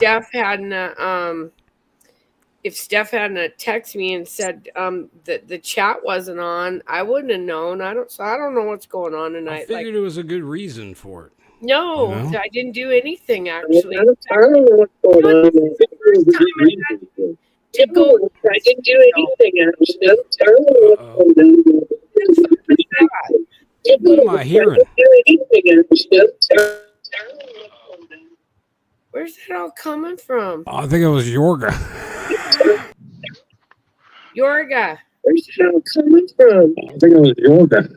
Steph hadn't if Steph hadn't texted me and said that the chat wasn't on, I wouldn't have known. I don't know what's going on tonight. I figured it was a good reason for it. No, You know? I didn't do anything actually. I don't know what's going on. I didn't do anything actually. What am I hearing? Where's that all coming from? I think it was Yorga. Yorga. Where's that all coming from? I think it was Yorga.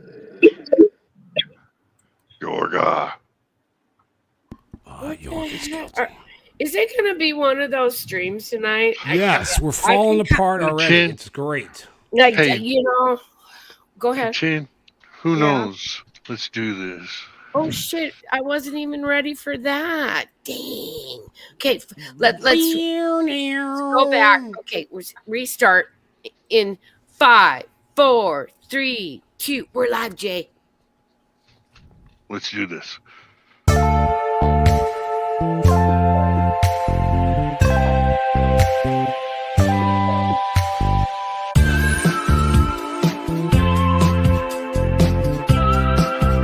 Yorga. Is it going to be one of those streams tonight? Yes, we're falling apart already. It's great. Like, go ahead. Chin, who knows? Let's do this. Oh, shit. I wasn't even ready for that. Dang. Okay, let's go back. Okay, restart in 5, 4, 3, 2. We're live, Jay. Let's do this.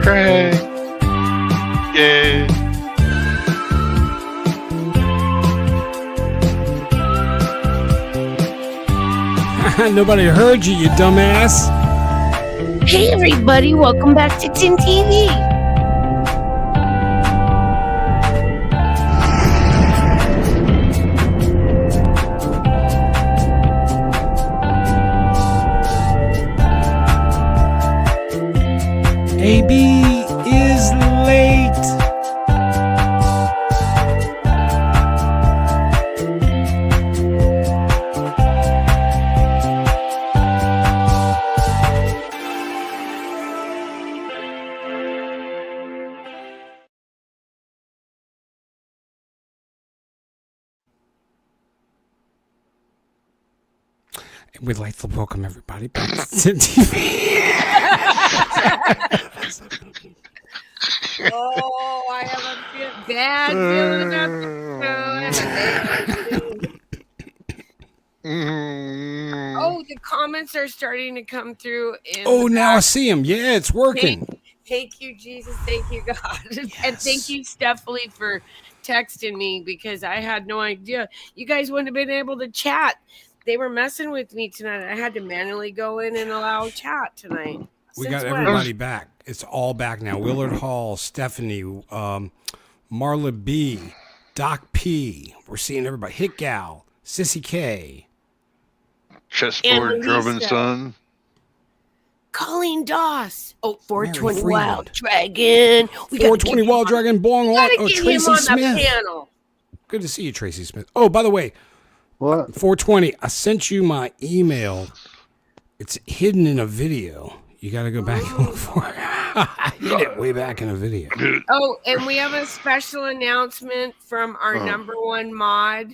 Craig. Yay. Nobody heard you, you dumbass. Hey, everybody. Welcome back to Tin TV. AB is late. We'd like to welcome everybody back to Tin TV. Oh, I have a bad feeling about Oh, the comments are starting to come through. Now I see them. Yeah, it's working. Thank you, Jesus. Thank you, God. Yes. And thank you, Stephanie, for texting me because I had no idea. You guys wouldn't have been able to chat. They were messing with me tonight. I had to manually go in and allow chat tonight. We got everybody back. It's all back now. Willard Hall, Stephanie, Marla B, Doc P. We're seeing everybody. Hit Gal, Sissy K. Chessboard, Drobin Son. Colleen Doss. Oh, 420 Wild Dragon. 420 Wild Dragon. Bong on. Oh, Tracy Smith. Panel. Good to see you, Tracy Smith. Oh, by the way. What? 420. I sent you my email. It's hidden in a video. You got to go back and look for it. I hid it way back in a video. Oh, and we have a special announcement from our number one mod.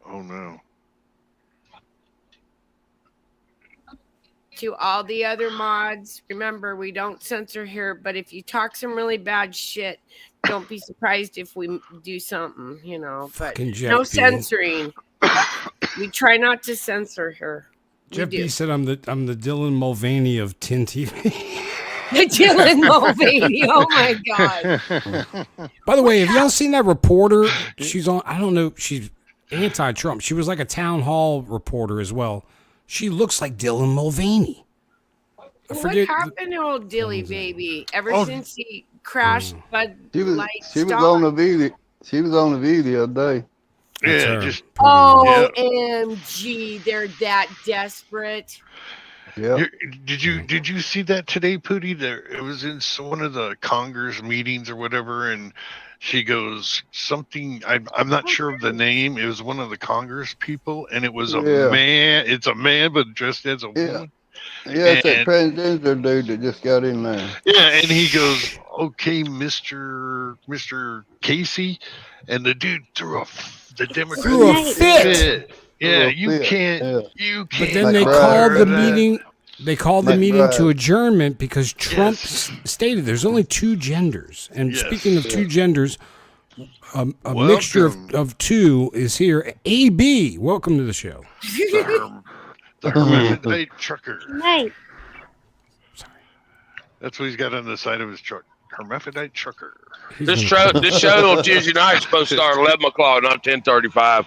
Oh, no. To all the other mods, remember, we don't censor here, but if you talk some really bad shit, don't be surprised if we do something, you know. But no censoring. We try not to censor her. Jeff B said I'm the Dylan Mulvaney of Tin TV. The Dylan Mulvaney. Oh my God. By the way, have y'all seen that reporter? She's on, I don't know, she's anti-Trump. She was like a town hall reporter as well. She looks like Dylan Mulvaney. What happened to old Dilly baby? Ever since he crashed Bud Light She was on the video. She was on the video today. Yeah, just OMG, they're that desperate. Yeah. Did you see that today, Pootie? It was in one of the Congress meetings or whatever, and she goes something. I'm not sure of the name. It was one of the Congress people, and it was a man. It's a man, but dressed as a woman. Yeah, it's that transgender dude that just got in there. Yeah, and he goes, "Okay, Mr. Casey," and the dude threw the Democrat threw a fit. Yeah, you can't. But then they called the meeting. They called the meeting to adjournment because Trump stated there's only two genders. And speaking of two genders, a mixture of two is here. AB, welcome to the show. The hermaphrodite trucker. Nice. Sorry. That's what he's got on the side of his truck. Hermaphrodite trucker. This show on Tuesday night is supposed to start 11 o'clock, not 10:35.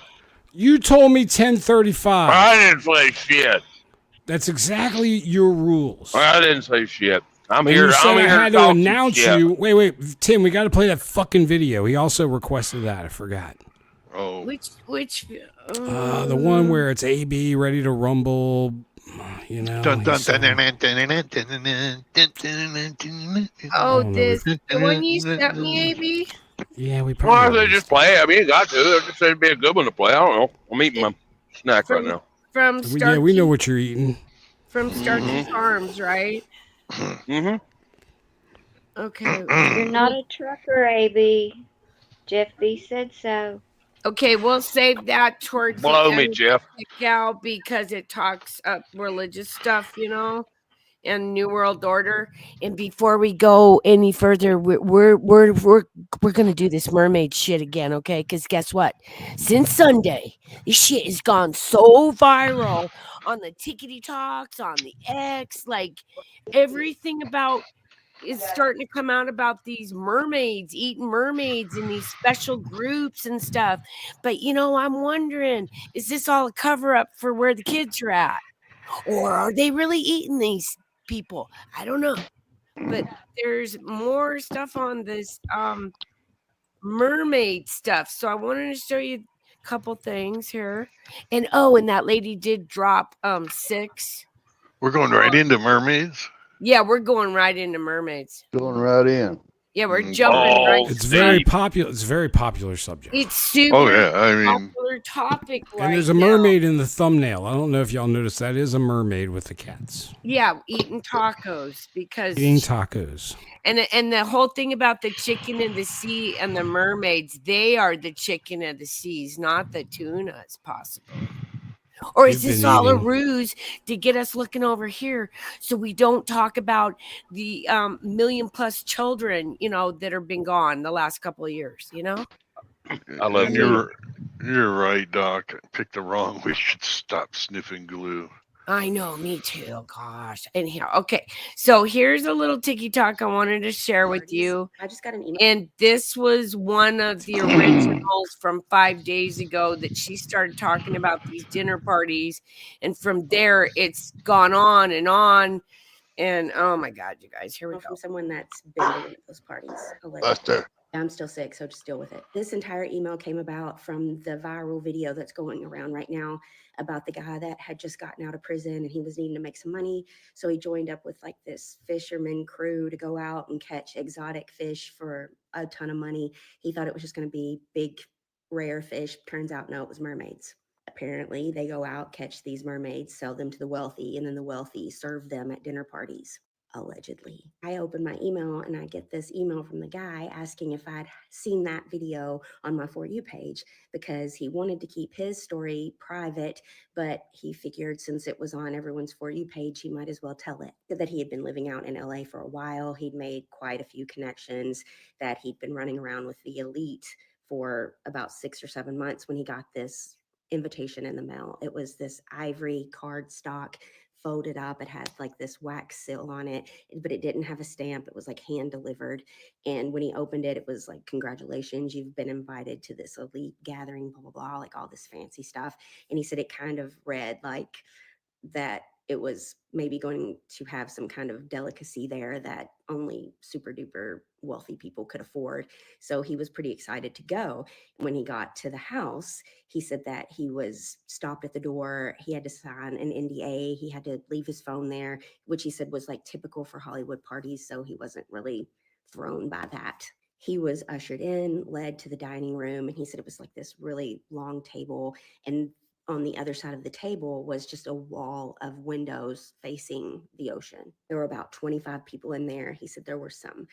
You told me 10:35. I didn't say shit. That's exactly your rules. I didn't say shit. I'm And here. You said I'm I here had to to talk announce shit. you. Wait, Tim, we got to play that fucking video. He also requested that. I forgot. Oh, Which? The one where it's AB ready to rumble. You know. Oh, this the one you sent me, AB. Yeah, we Why probably. don't they just play? I mean, you got to. It just said it'd be a good one to play. I don't know. I'm eating my snack right now. From Starkey, Yeah, we know what you're eating. From Starkey Farms, right? Mm-hmm. Okay. You're not a trucker, AB. Jeff B said so. Okay, we'll save that towards Blow the me, end, Jeff. Gal, because it talks up religious stuff, you know, and New World Order. And before we go any further, we're gonna do this mermaid shit again, okay? Because guess what? Since Sunday, this shit has gone so viral on the Tickety Talks, on the X, like everything about is starting to come out about these mermaids eating mermaids in these special groups and stuff. But I'm wondering, is this all a cover up for where the kids are at? Or are they really eating these people? I don't know. But there's more stuff on this mermaid stuff. So I wanted to show you a couple things here. And that lady did drop 6. We're going right into mermaids. Yeah, we're going right into mermaids. Going right in. Yeah, we're jumping right. It's very popular. It's a very popular subject. It's super popular topic right And there's a mermaid in the thumbnail. I don't know if y'all noticed that is a mermaid with the cats. Yeah, eating tacos because eating tacos. And the whole thing about the chicken in the sea and the mermaids, they are the chicken of the seas, not the tunas, possibly. Or is this all a ruse to get us looking over here so we don't talk about the million+ children, that have been gone the last couple of years, I love you. You're right, Doc. I picked the wrong. We should stop sniffing glue. I know, me too. Gosh. And here, okay. So here's a little ticky talk I wanted to share with you. I just got an email. And this was one of the originals from 5 days ago that she started talking about these dinner parties. And from there, it's gone on and on. And oh my God, you guys, here we go. From someone that's been to one of those parties. Buster. I'm still sick, so just deal with it. This entire email came about from the viral video that's going around right now about the guy that had just gotten out of prison and he was needing to make some money. So he joined up with like this fisherman crew to go out and catch exotic fish for a ton of money. He thought it was just going to be big, rare fish. Turns out, no, it was mermaids. Apparently, they go out, catch these mermaids, sell them to the wealthy, and then the wealthy serve them at dinner parties. Allegedly. I open my email and I get this email from the guy asking if I'd seen that video on my For You page because he wanted to keep his story private, but he figured since it was on everyone's For You page, he might as well tell it. That he had been living out in LA for a while. He'd made quite a few connections, that he'd been running around with the elite for about 6 or 7 months when he got this invitation in the mail. It was this ivory cardstock folded up. It had like this wax seal on it, but it didn't have a stamp. It was like hand delivered. And when he opened it, it was like, congratulations, you've been invited to this elite gathering, blah, blah, blah, like all this fancy stuff. And he said it kind of read like that it was maybe going to have some kind of delicacy there that only super duper wealthy people could afford. So he was pretty excited to go. When he got to the house, he said that he was stopped at the door. He had to sign an NDA. He had to leave his phone there, which he said was like typical for Hollywood parties. So he wasn't really thrown by that. He was ushered in, led to the dining room, and he said it was like this really long table, and on the other side of the table was just a wall of windows facing the ocean. There were about 25 people in there. He said there were some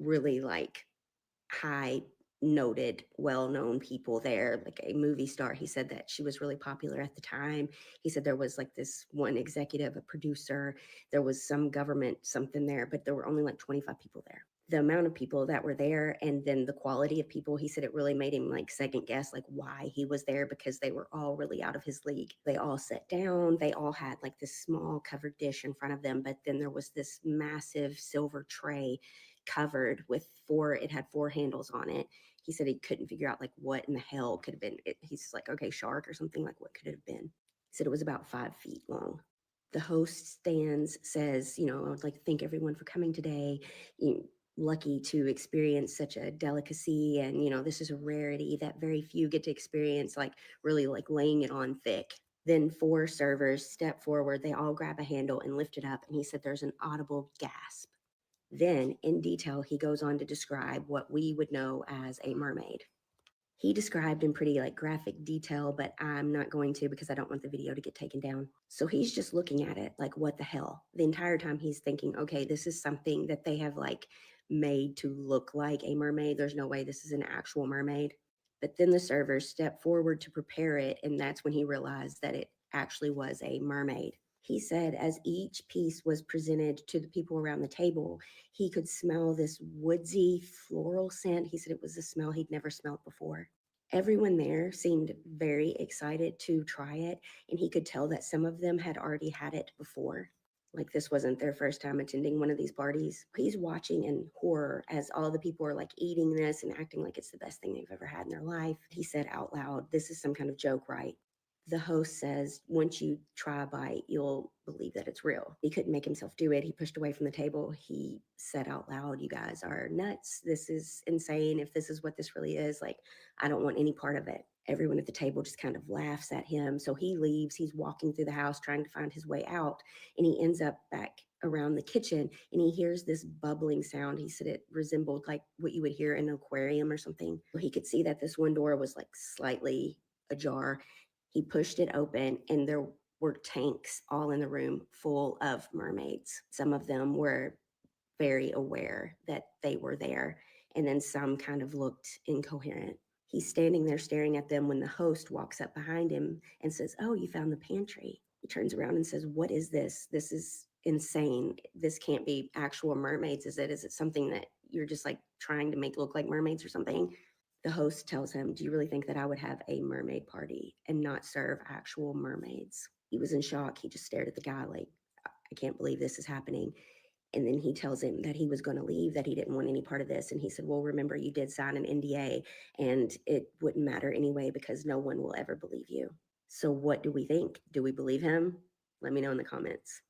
really like high noted, well-known people there, like a movie star. He said that she was really popular at the time. He said there was like this one executive, a producer, there was some government something there, but there were only like 25 people there. the amount of people that were there and then the quality of people, he said it really made him like second guess like why he was there, because they were all really out of his league. They all sat down, they all had like this small covered dish in front of them, but then there was this massive silver tray covered with it had 4 handles on it. He said he couldn't figure out like what in the hell could have been it. He's like, okay, shark or something, like what could it have been? He said it was about 5 feet long. The host stands, says, I would like to thank everyone for coming today. Lucky to experience such a delicacy, and this is a rarity that very few get to experience, like really like laying it on thick. Then 4 servers step forward, they all grab a handle and lift it up, and he said there's an audible gasp. Then in detail he goes on to describe what we would know as a mermaid. He described in pretty like graphic detail, but I'm not going to because I don't want the video to get taken down. So he's just looking at it like, what the hell? The entire time he's thinking, okay, this is something that they have like made to look like a mermaid. There's no way this is an actual mermaid. But then the servers step forward to prepare it, and that's when he realized that it actually was a mermaid. He said as each piece was presented to the people around the table, he could smell this woodsy floral scent. He said it was a smell he'd never smelled before. Everyone there seemed very excited to try it, and he could tell that some of them had already had it before. Like this wasn't their first time attending one of these parties. He's watching in horror as all the people are like eating this and acting like it's the best thing they've ever had in their life. He said out loud, "This is some kind of joke, right?" The host says, once you try a bite, you'll believe that it's real. He couldn't make himself do it. He pushed away from the table. He said out loud, "You guys are nuts. This is insane. If this is what this really is, like, I don't want any part of it." Everyone at the table just kind of laughs at him. So he leaves. He's walking through the house trying to find his way out. And he ends up back around the kitchen, and he hears this bubbling sound. He said it resembled like what you would hear in an aquarium or something. He could see that this one door was like slightly ajar. He pushed it open, and there were tanks all in the room full of mermaids. Some of them were very aware that they were there, and then some kind of looked incoherent. He's standing there staring at them when the host walks up behind him and says, "Oh, you found the pantry." He turns around and says, "What is this? This is insane. This can't be actual mermaids, is it? Is it something that you're just like trying to make look like mermaids or something?" The host tells him, "Do you really think that I would have a mermaid party and not serve actual mermaids?" He was in shock. He just stared at the guy like, "I can't believe this is happening." And then he tells him that he was going to leave, that he didn't want any part of this. And he said, "Well, remember, you did sign an NDA, and it wouldn't matter anyway because no one will ever believe you." So what do we think? Do we believe him? Let me know in the comments.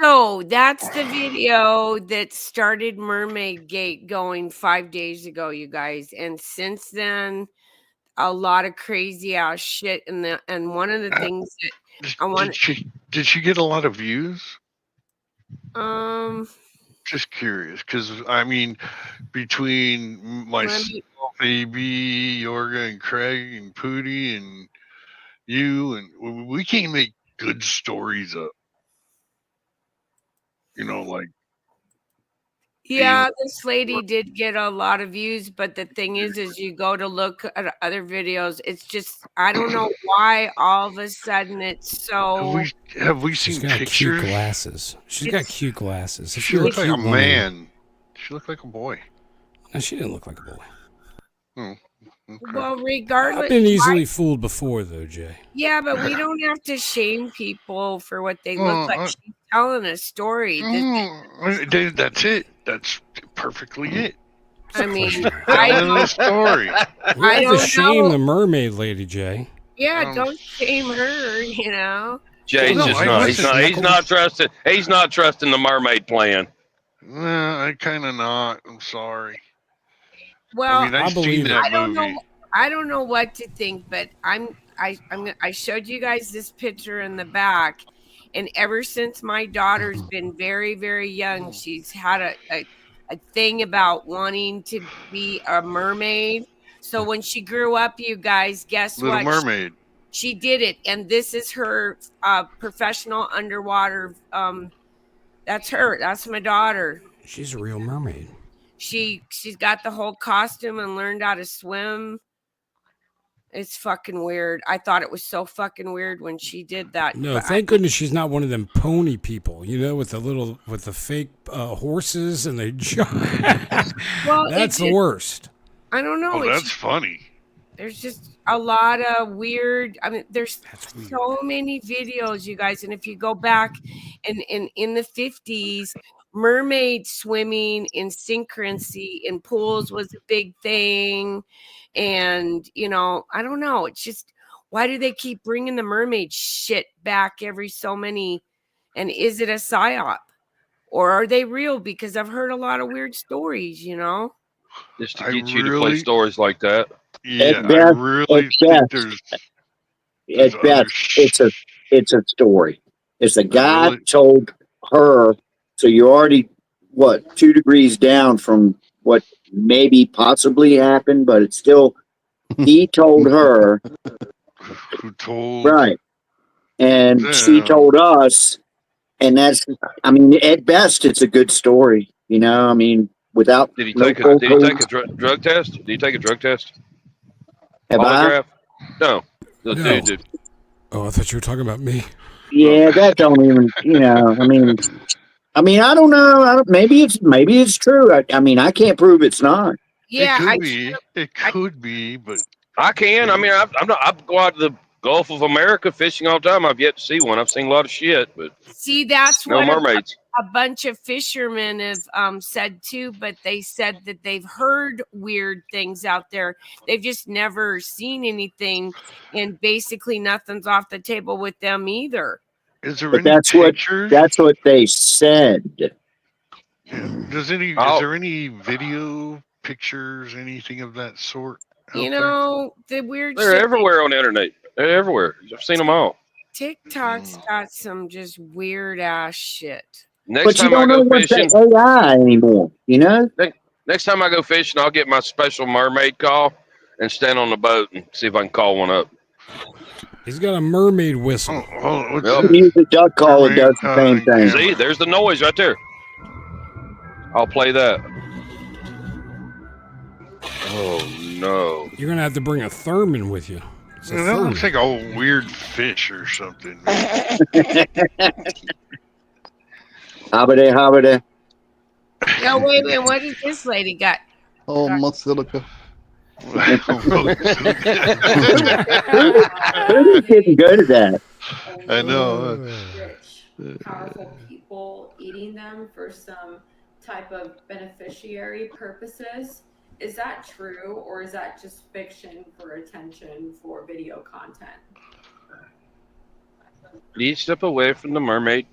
So that's the video that started Mermaid Gate going 5 days ago, you guys. And since then, a lot of crazy ass shit. And one of the things that I want did she get a lot of views? um Just curious, because I mean, between myself, AB, Yorga, and Craig, and Pootie, and you, and we can't make good stories up. Like. yeah, this lady did get a lot of views, but the thing is you go to look at other videos, it's just, I don't know why all of a sudden it's so. Have we She's seen got pictures? cute glasses. She's got cute glasses. If She you're looked like a woman, man. She looked like a boy. No, she didn't look like a boy. Oh, okay. Well, regardless, I've been easily fooled before, though, Jay. Yeah, but we don't have to shame people for what they look like. She's telling a story. That's it. That's perfectly it. I mean, telling a story. We have to shame the mermaid lady, Jay. Yeah, don't shame her. Jay's just not. He's not trusting. He's not trusting the mermaid plan. Nah, I kind of not. I'm sorry. Well, I mean, I've seen that movie. I don't know what to think, but I showed you guys this picture in the back, and ever since my daughter's been very, very young, she's had a thing about wanting to be a mermaid. So when she grew up, you guys, guess Little what? Mermaid. She did it, and this is her professional underwater. That's her. That's my daughter. She's a real mermaid. She's got the whole costume and learned how to swim. It's fucking weird. I thought it was so fucking weird when she did that. No, but thank goodness she's not one of them pony people, with the fake horses and they well, that's the worst. I don't know. Oh, that's funny. There's just a lot of weird. I mean, there's so many videos, you guys. And if you go back in the 50s, mermaid swimming in synchronicity in pools was a big thing. And, I don't know. It's just, why do they keep bringing the mermaid shit back every so many? And is it a psyop? Or are they real? Because I've heard a lot of weird stories, Just to get you to play stories like that. Yeah, I really think there's at best, it's a story. It's a guy told her, so you're already, 2 degrees down from what maybe possibly happened, but it's still, he told her. Who told? Right. And she told us, and that's, I mean, at best, it's a good story, I mean, without. Did he take a drug test? Did he take a drug test? Have Polygraph? No. The No. dude did. Oh, I thought you were talking about me. Yeah, that don't even, I mean, I don't know. Maybe it's true. I mean, I can't prove it's not. Yeah, it could be, but I can. I mean, I go out to the Gulf of America fishing all the time. I've yet to see one. I've seen a lot of shit, but see, that's no what mermaids. A bunch of fishermen have said too, but they said that they've heard weird things out there. They've just never seen anything, and basically nothing's off the table with them either. Is there But any pictures? That's what they said. Yeah. Is there any video, pictures, anything of that sort? The weird They're shit. everywhere on the internet. They're everywhere. I've seen them all. TikTok's got some just weird ass shit. Next time I go fishing, AI anymore, Next time I go fishing, I'll get my special mermaid call and stand on the boat and see if I can call one up. He's got a mermaid whistle. Use the duck call. It does the same thing. See, there's the noise right there. I'll play that. Oh no! You're gonna have to bring a Thurman with you. That looks like a weird fish or something. Hobbity. No, wait, what has this lady got? Oh, my silica. Who's getting good at that? I know. Rich, powerful people eating them for some type of beneficiary purposes. Is that true, or is that just fiction for attention for video content? Please step away from the mermaid.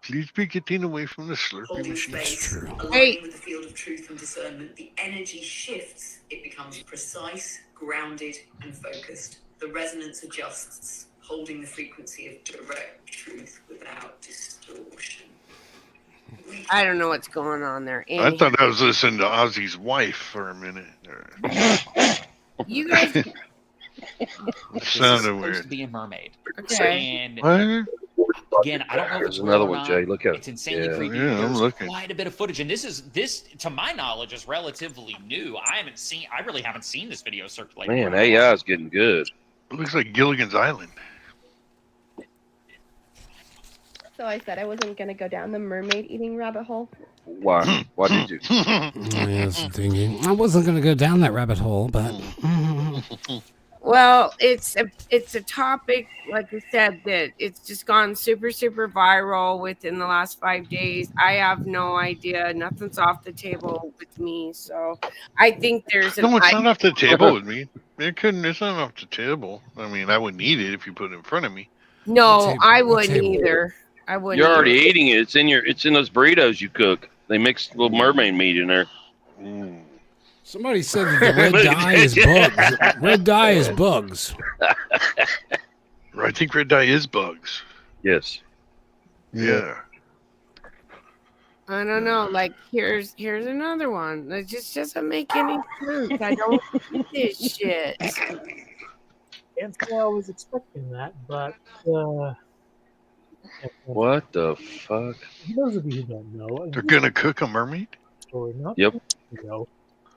Please be getting away from the Slurpee machine. That's true. Hey. With the field of truth and discernment, the energy shifts. It becomes precise, grounded, and focused. The resonance adjusts, holding the frequency of direct truth without distortion. I don't know what's going on there. I thought I was listening to Ozzy's wife for a minute. You guys sounded supposed weird. to be a mermaid. Okay. And What? again, I don't know if it's There's another real or one, not. Jay. Look at it. It's insanely Yeah, creepy. yeah, I'm There's looking. quite a bit of footage, and this, to my knowledge, is relatively new. I really haven't seen this video circulate. Man, AI is getting good. It looks like Gilligan's Island. So I said I wasn't going to go down the mermaid eating rabbit hole. Why? Why did you? Yes, thinking. I wasn't going to go down that rabbit hole, but. Well, it's a topic, like I said, that it's just gone super viral within the last 5 days. I have no idea. Nothing's off the table with me. So I think there's No, it's not off the table with me. It's not off the table. I mean, I wouldn't eat it if you put it in front of me. No, I wouldn't either. I wouldn't. You're already eating it. It's in those burritos you cook. They mix little mermaid meat in there. Somebody said that the red dye is bugs. Red dye is bugs. I think red dye is bugs. Yes. Yeah. I don't know. Like here's another one. It just doesn't make any sense. I don't get this shit. And so I was expecting that, but What the fuck? for those of you who don't know, They're gonna cook a mermaid? story not Yep. too long ago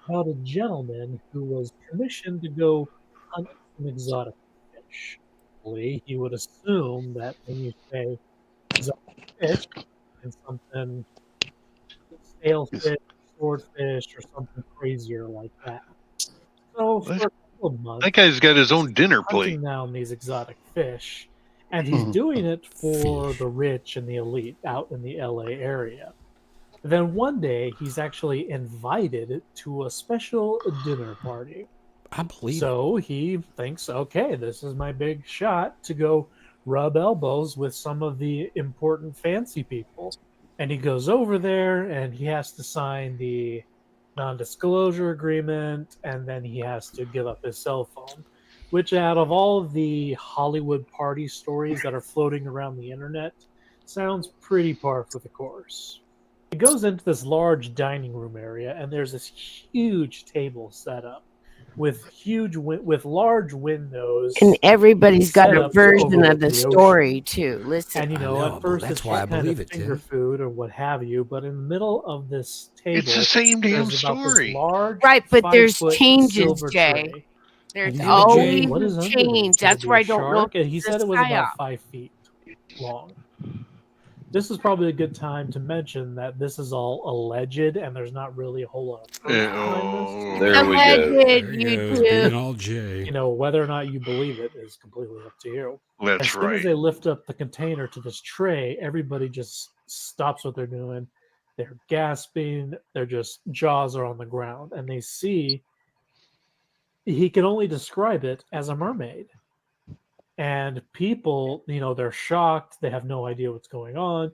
about a gentleman who was commissioned to go hunt some exotic fish. He would assume that when you say exotic fish and something sailfish, swordfish, or something crazier like that. So for a couple of months, That guy's got his own dinner plate. hunting down these exotic fish, and he's doing it for the rich and the elite out in the LA area. Then one day, he's actually invited to a special dinner party. I believe So he thinks, okay, this is my big shot to go rub elbows with some of the important fancy people. And he goes over there and he has to sign the non-disclosure agreement, and then he has to give up his cell phone, which out of all of the Hollywood party stories that are floating around the internet sounds pretty par for the course. He goes into this large dining room area, and there's this huge table set up with with large windows, And everybody's got set a up to version of overlook the the story ocean. too. Listen, And at first it's just kind of finger food or what have you, but in the middle of this table, It's the same damn there's about this story. large right, but there's 5-foot changes, silver Jay. tray. There's And always what a is under this? change. Could it That's be where a I don't know. shark? And he said it was Psyop. about 5 feet long. This is probably a good time to mention that this is all alleged and there's not really a whole lot of proof behind this. There we go. Being all Jay. Whether or not you believe it is completely up to you. That's as soon right. as they lift up the container to this tray, everybody just stops what they're doing. They're gasping. Their just jaws are on the ground, and they see he can only describe it as a mermaid. And people, they're shocked. They have no idea what's going on.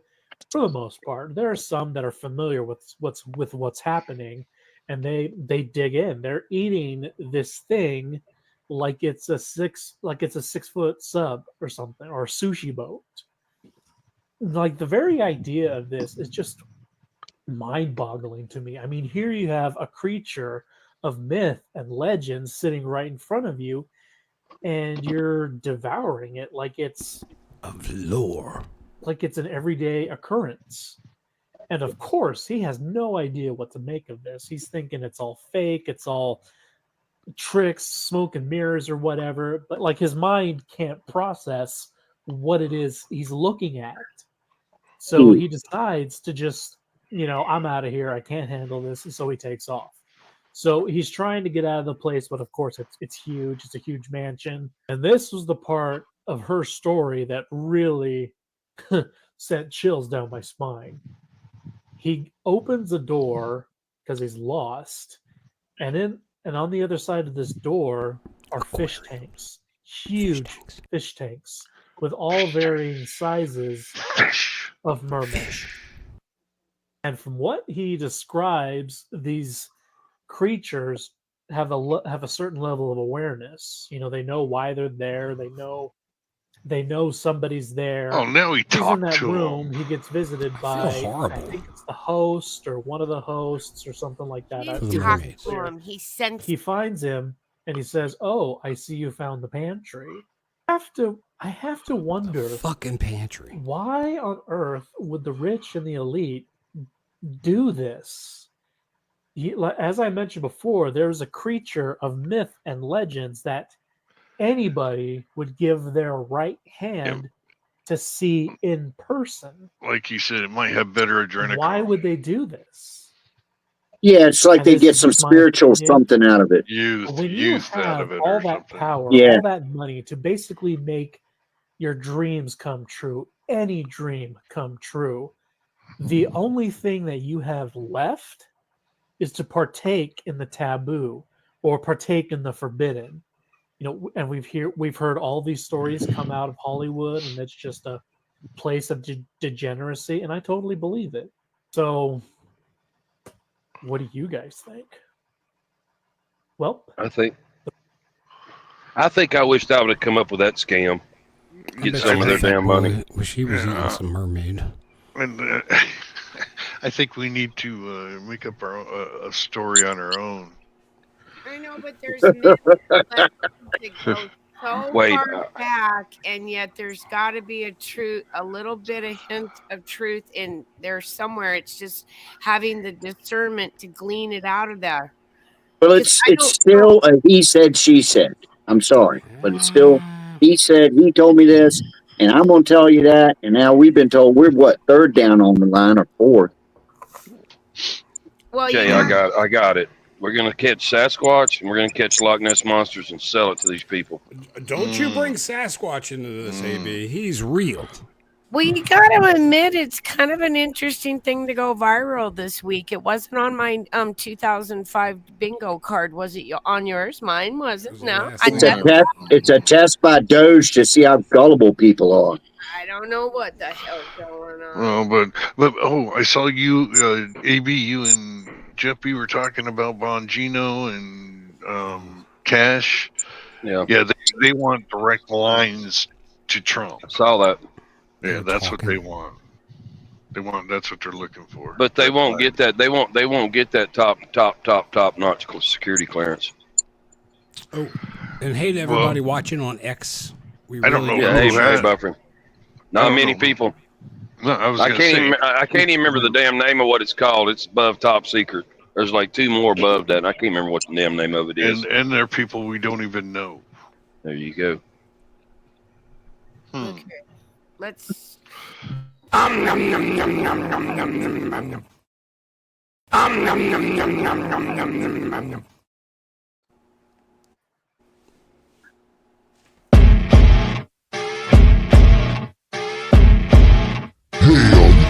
For the most part, there are some that are familiar with what's happening, and they dig in. They're eating this thing like it's a 6-foot sub or something, or a sushi boat. Like, the very idea of this is just mind-boggling to me. I mean, here you have a creature of myth and legend sitting right in front of you, and you're devouring it like it's of lore, like it's an everyday occurrence. And of course, he has no idea what to make of this. He's thinking it's all fake, it's all tricks, smoke and mirrors or whatever, but like his mind can't process what it is he's looking at. So he decides to just, I'm out of here. I can't handle this. And so he takes off. So he's trying to get out of the place, but of course it's huge. It's a huge mansion. And this was the part of her story that really sent chills down my spine. He opens a door because he's lost, and on the other side of this door are fish tanks, huge fish tanks with all varying sizes of mermaids. And from what he describes, these creatures have a certain level of awareness. They know why they're there. They know somebody's there. Oh, now he He's in talked that to room. him. He gets visited by, I think it's the host or one of the hosts or something like that. He talked to him. He finds him and he says, "Oh, I see you found the pantry." I have to wonder, fucking pantry. Why on earth would the rich and the elite do this? As I mentioned before, there's a creature of myth and legends that anybody would give their right hand to see in person. Like you said, it might have better adrenaline. Why would they do this? Yeah, it's like they get some spiritual something out of it. When you have all that power, Yeah. all that money to basically make your dreams come true, any dream come true, the only thing that you have left is to partake in the taboo or partake in the forbidden. And we've heard all these stories come out of Hollywood, and it's just a place of degeneracy, and I totally believe it. So, what do you guys think? Well, I think I wished I would have come up with that scam. Get some of their damn money. Wish he was eating some mermaid. And I think we need to make up a story on our own. I know, but there's myths that go so far back, and yet there's got to be a little bit of hint of truth in there somewhere. It's just having the discernment to glean it out of there. Well, it's still a he said, she said. I'm sorry, but it's still. He said he told me this, and I'm gonna tell you that. And now we've been told we're what, third down on the line or fourth. Well, Jay, I got it. We're gonna catch Sasquatch and we're gonna catch Loch Ness monsters and sell it to these people. Don't you bring Sasquatch into this, AB. He's real. Well, you gotta admit it's kind of an interesting thing to go viral this week. It wasn't on my 2005 bingo card, was it? On yours? Mine wasn't. No, It's a test by Doge to see how gullible people are. I don't know what the hell's going on. Oh, I saw you, AB, you and Jeff B were talking about Bongino and Cash. Yeah, they want direct lines to Trump. I saw that. Yeah, that's what they want. That's what they're looking for. But they won't get that. They won't get that top notch security clearance. Oh, and hey to everybody watching on X. I don't know. Yeah, hey, buffering. Not many people. No, I can't even remember the damn name of what it's called. It's above top secret. There's like two more above that. And I can't remember what the damn name of it is. And there are people we don't even know. There you go. Okay. Let's. Hey, all you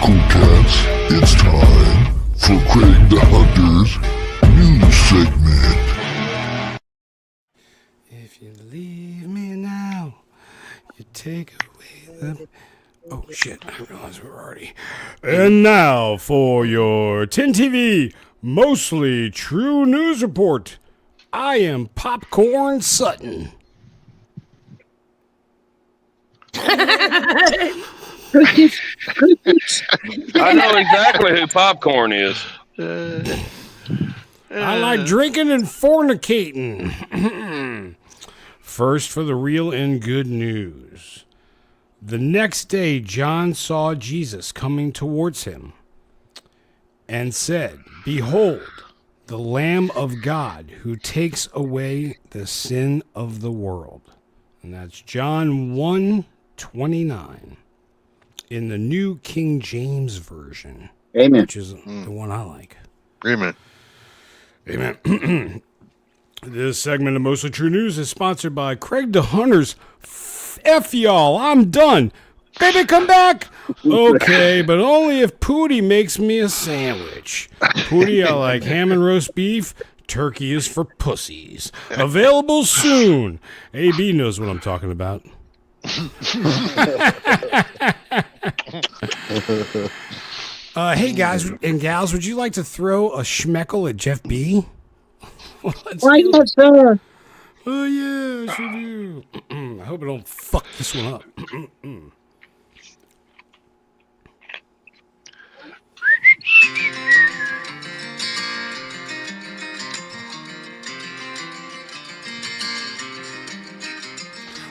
cool cats, it's time for Craig the Hunter's news segment. If you leave me now, you take away the... Oh, shit, I realize we're already... And now for your 10 TV Mostly True News Report. I am Popcorn Sutton. I know exactly who Popcorn is. I like drinking and fornicating. First for the real and good news. The next day, John saw Jesus coming towards him and said, "Behold, the Lamb of God who takes away the sin of the world." And that's John 1:29 in the New King James Version. Amen. Which is the one I like. Amen. Amen. This segment of Mostly True News is sponsored by Craig the Hunter's F y'all, I'm done. Baby, come back. Okay, but only if Pootie makes me a sandwich. Pootie, I like ham and roast beef. Turkey is for pussies. Available soon. AB knows what I'm talking about. Hey, guys and gals, would you like to throw a schmeckle at Jeff B? Why not, sir? Oh, yeah, I sure do. I hope I don't fuck this one up.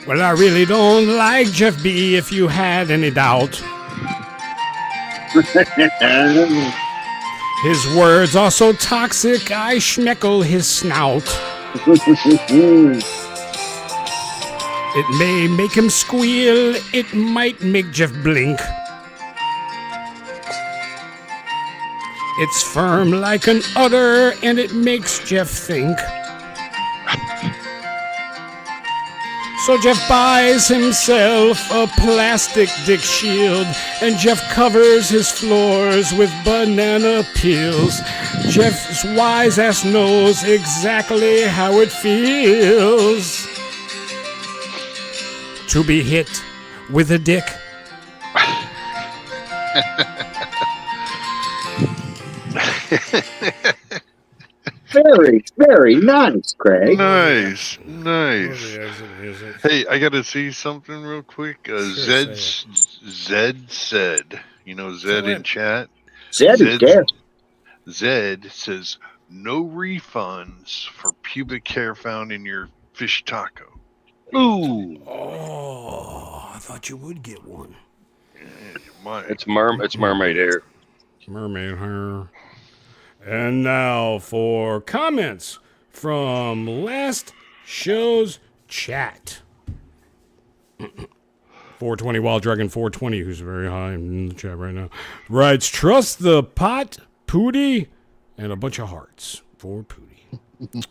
Well, I really don't like Jeff B, if you had any doubt. His words are so toxic, I schmeckle his snout. It may make him squeal, it might make Jeff blink. It's firm like an udder, and it makes Jeff think. So Jeff buys himself a plastic dick shield, and Jeff covers his floors with banana peels. Jeff's wise ass knows exactly how it feels to be hit with a dick. Very, very nice, Craig. Nice. Hey, I gotta see something real quick. Zed said, you know Zed in chat? Zed is dead. Zed says, no refunds for pubic hair found in your fish taco. Ooh. Oh, I thought you would get one. Yeah, it's mermaid hair. Mermaid hair. And now for comments from last show's chat. 420 Wild Dragon 420, who's very high in the chat right now, writes, trust the pot, Pooty, and a bunch of hearts for Pooty.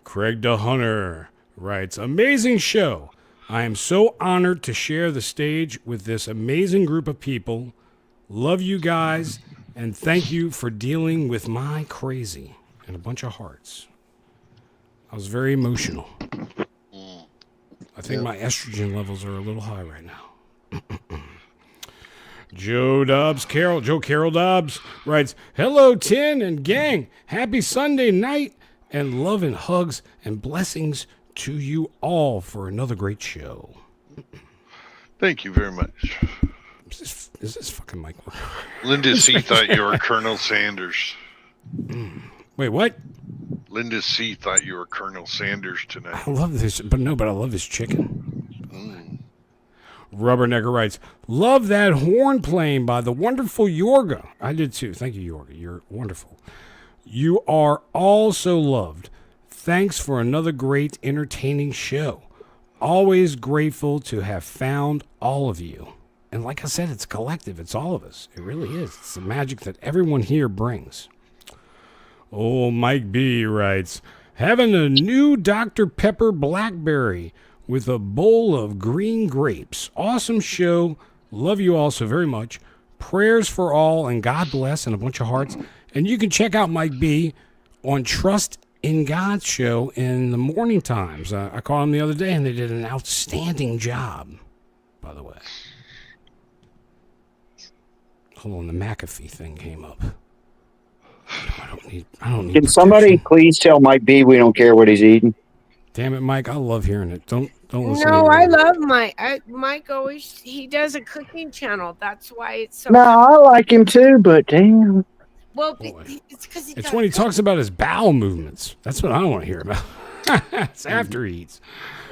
Craig the Hunter writes, amazing show. I am so honored to share the stage with this amazing group of people. Love you guys, and thank you for dealing with my crazy. And a bunch of hearts. I was very emotional. I think my estrogen levels are a little high right now. Joe Carroll Dobbs writes, hello, Tin and gang. Happy Sunday night, and love and hugs and blessings to you all for another great show. Thank you very much. Is this fucking Mike? Linda C. thought you were Colonel Sanders. Wait, what? Linda C. thought you were Colonel Sanders tonight. I love this, but I love his chicken. Rubbernecker writes, love that horn playing by the wonderful Yorga. I did too. Thank you, Yorga. You're wonderful. You are all so loved. Thanks for another great, entertaining show. Always grateful to have found all of you. And like I said, it's collective. It's all of us. It really is. It's the magic that everyone here brings. Oh, Mike B. writes, having a new Dr. Pepper Blackberry with a bowl of green grapes. Awesome show. Love you all so very much. Prayers for all and God bless and a bunch of hearts. And you can check out Mike B. on Trust in God's show in the morning times. I called him the other day and they did an outstanding job, by the way. Hold on, the McAfee thing came up. I don't need Can protection. somebody please tell Mike B we don't care what he's eating? Damn it, Mike! I love hearing it. Don't listen. No, to I me. love Mike always, he does a cooking channel. That's why it's so. No, I like him too, but damn. Well, it's because It's when he talks about his bowel movements. That's what I want to hear about. It's after he eats.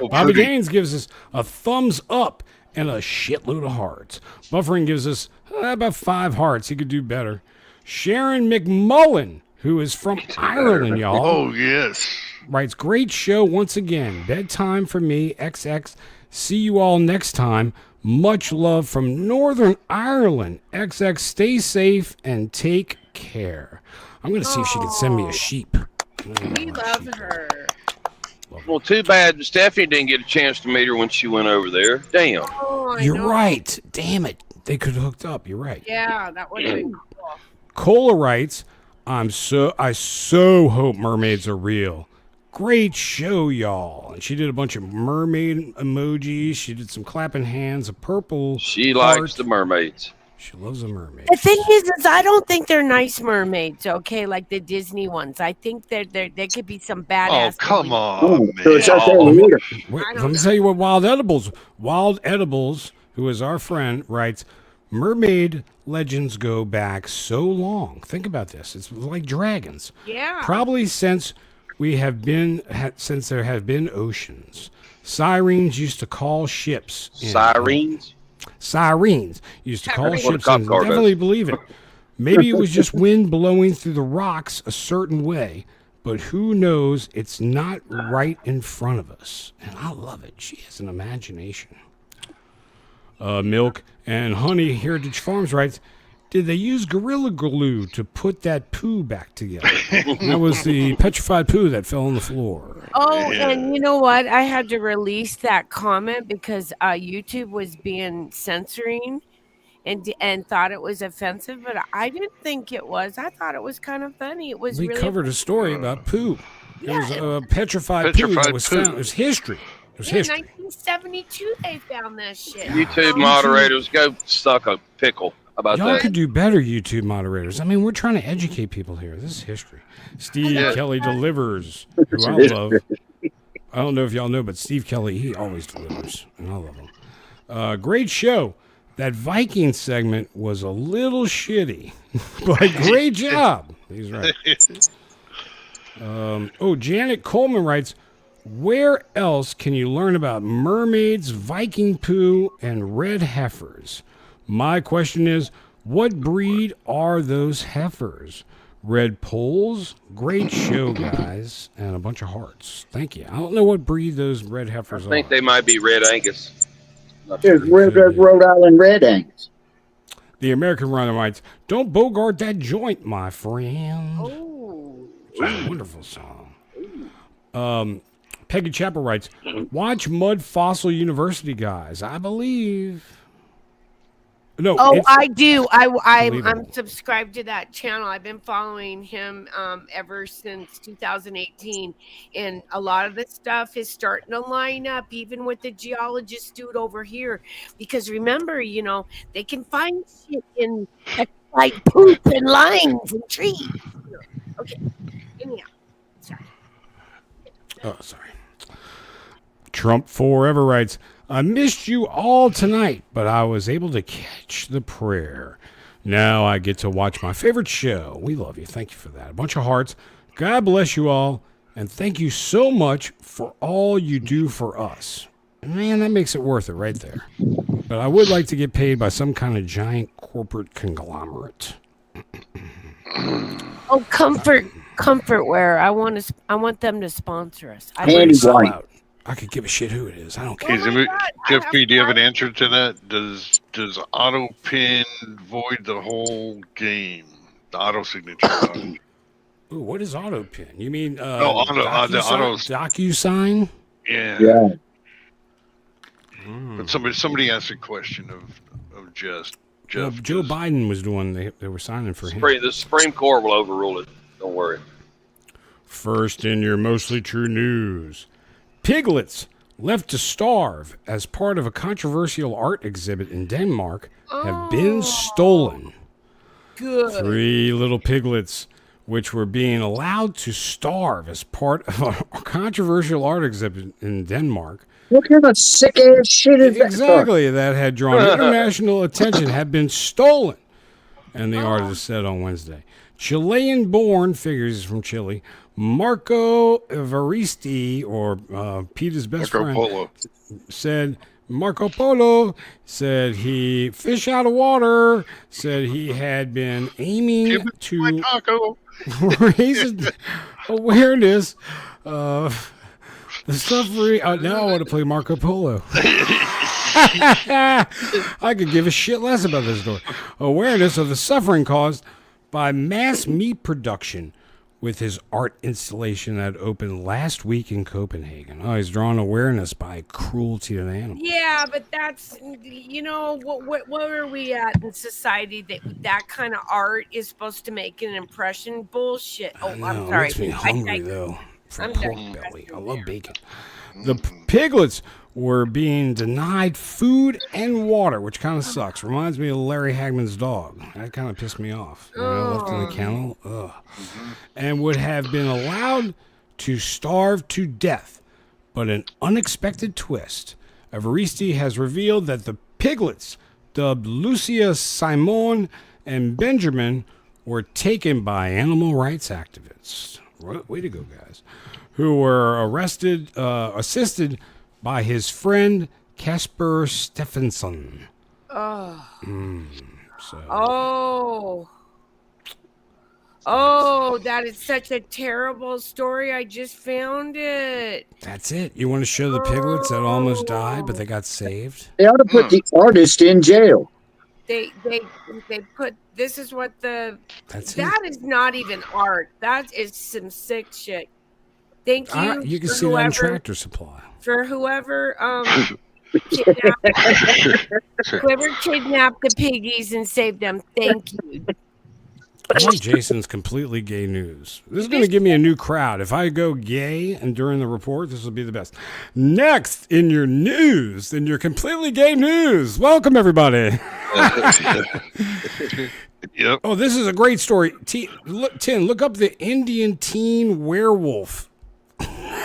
Bobby Gaines gives us a thumbs up and a shitload of hearts. Buffering gives us about 5 hearts. He could do better. Sharon McMullen, who is from Ireland, y'all. Oh, yes. Writes, great show once again. Bedtime for me, XX. See you all next time. Much love from Northern Ireland. XX, stay safe and take care. I'm going to see if she can send me a sheep. We love her. Well, too bad Stephanie didn't get a chance to meet her when she went over there. Damn. Oh, You're right. Damn it. They could have hooked up. You're right. Yeah, that would have been cool. Cola writes, I so hope mermaids are real. Great show, y'all. And she did a bunch of mermaid emojis. She did some clapping hands, a purple She heart. likes the mermaids. She loves a mermaid. The thing is I don't think they're nice mermaids, okay, like the Disney ones. I think they could be some badass. Oh, come on, man. So it's okay Oh, later. wait, let me tell you what Wild Edibles, who is our friend, writes, mermaid legends go back so long. Think about this. It's like dragons. Yeah. Probably since there have been oceans. Sirens used to call ships. Sirens used to call ships in. Definitely believe it. Maybe it was just wind blowing through the rocks a certain way, but who knows? It's not right in front of us. And I love it. She has an imagination. Milk and Honey Heritage Farms writes, did they use Gorilla Glue to put that poo back together? That was the petrified poo that fell on the floor. Oh, and you know what? I had to release that comment because YouTube was being censoring and thought it was offensive, but I didn't think it was. I thought it was kind of funny. It was We really covered a story about poo. Yeah, it was petrified poo that was found. It was history. It was history. 1972 they found that shit. YouTube moderators, go suck a pickle about Y'all that. could do better, YouTube moderators. I mean, we're trying to educate people here. This is history. Steve Kelly delivers, who I love. I don't know if y'all know, but Steve Kelly, he always delivers, and I love him. Great show. That Viking segment was a little shitty, but great job. He's right. Janet Coleman writes, where else can you learn about mermaids, Viking poo, and red heifers? My question is, what breed are those heifers? red poles. Great show, guys. And a bunch of hearts. Thank you. I don't know what breed those red I heifers think are. they might be Red Angus. There's Rhode Island Red Angus. The American Runner writes, "Don't bogart that joint, my friend." Oh. It's a wonderful song. Peggy Chapel writes, "Watch Mud Fossil University, guys. I believe." No. Oh, I do. I'm believable. subscribed to that channel. I've been following him ever since 2018, and a lot of the stuff is starting to line up, even with the geologist dude over here. Because remember, they can find shit in like poop and lines and trees. Okay. Anyhow, sorry. Oh, sorry. Trump Forever writes, "I missed you all tonight, but I was able to catch the prayer. Now I get to watch my favorite show. We love you. Thank you for that. A bunch of hearts. God bless you all, and thank you so much for all you do for us." Man, that makes it worth it right there. But I would like to get paid by some kind of giant corporate conglomerate. Oh, comfort wear. I want them to sponsor us. I could give a shit who it is. I don't Okay, care. Jeff P, do you have an answer to that? Does auto pin void the whole game? The auto signature. Ooh, what is auto pin? You mean the auto DocuSign? Yeah. But somebody asked a question of Jeff. Well, Joe Biden was the one they were signing for him. The Supreme Court will overrule it. Don't worry. First in your mostly true news. Piglets left to starve as part of a controversial art exhibit in Denmark have been stolen. Good. 3 little piglets, which were being allowed to starve as part of a controversial art exhibit in Denmark. What kind of sick ass shit is that? Exactly, that had drawn international attention, had been stolen. And the artist said on Wednesday. Chilean-born, figures from Chile, Marco Evaristi, or Peter's best friend, said Marco Polo said he fish out of water, said he had been aiming to raise awareness of the suffering. Now I want to play Marco Polo. I could give a shit less about this story. Awareness of the suffering caused by mass meat production with his art installation that opened last week in Copenhagen. Oh, he's drawing awareness by cruelty to animals. Yeah, but that's, what are we at in society that kind of art is supposed to make an impression? Bullshit. Oh, I'm sorry. It makes me hungry, though, for pork belly. I love bacon. The piglets were being denied food and water, which kind of sucks. Reminds me of Larry Hagman's dog. That kind of pissed me off. Left in the kennel. Ugh. And would have been allowed to starve to death. But an unexpected twist. Evaristi has revealed that the piglets, dubbed Lucia, Simon, and Benjamin, were taken by animal rights activists. Way to go, guys. Who were assisted by his friend Casper Stephenson. Oh, that is such a terrible story. I just found it. That's it. You want to show the piglets that almost died, but they got saved? They ought to put the artist in jail. They put, this is what that is not even art. That is some sick shit. Thank you. You can see that in Tractor Supply. For whoever kidnapped the piggies and saved them. Thank you. I like Jason's completely gay news. This is going to give me a new crowd. If I go gay and during the report, this will be the best. Next in your news, in your completely gay news. Welcome, everybody. Yep. Oh, this is a great story. Look up the Indian teen werewolf.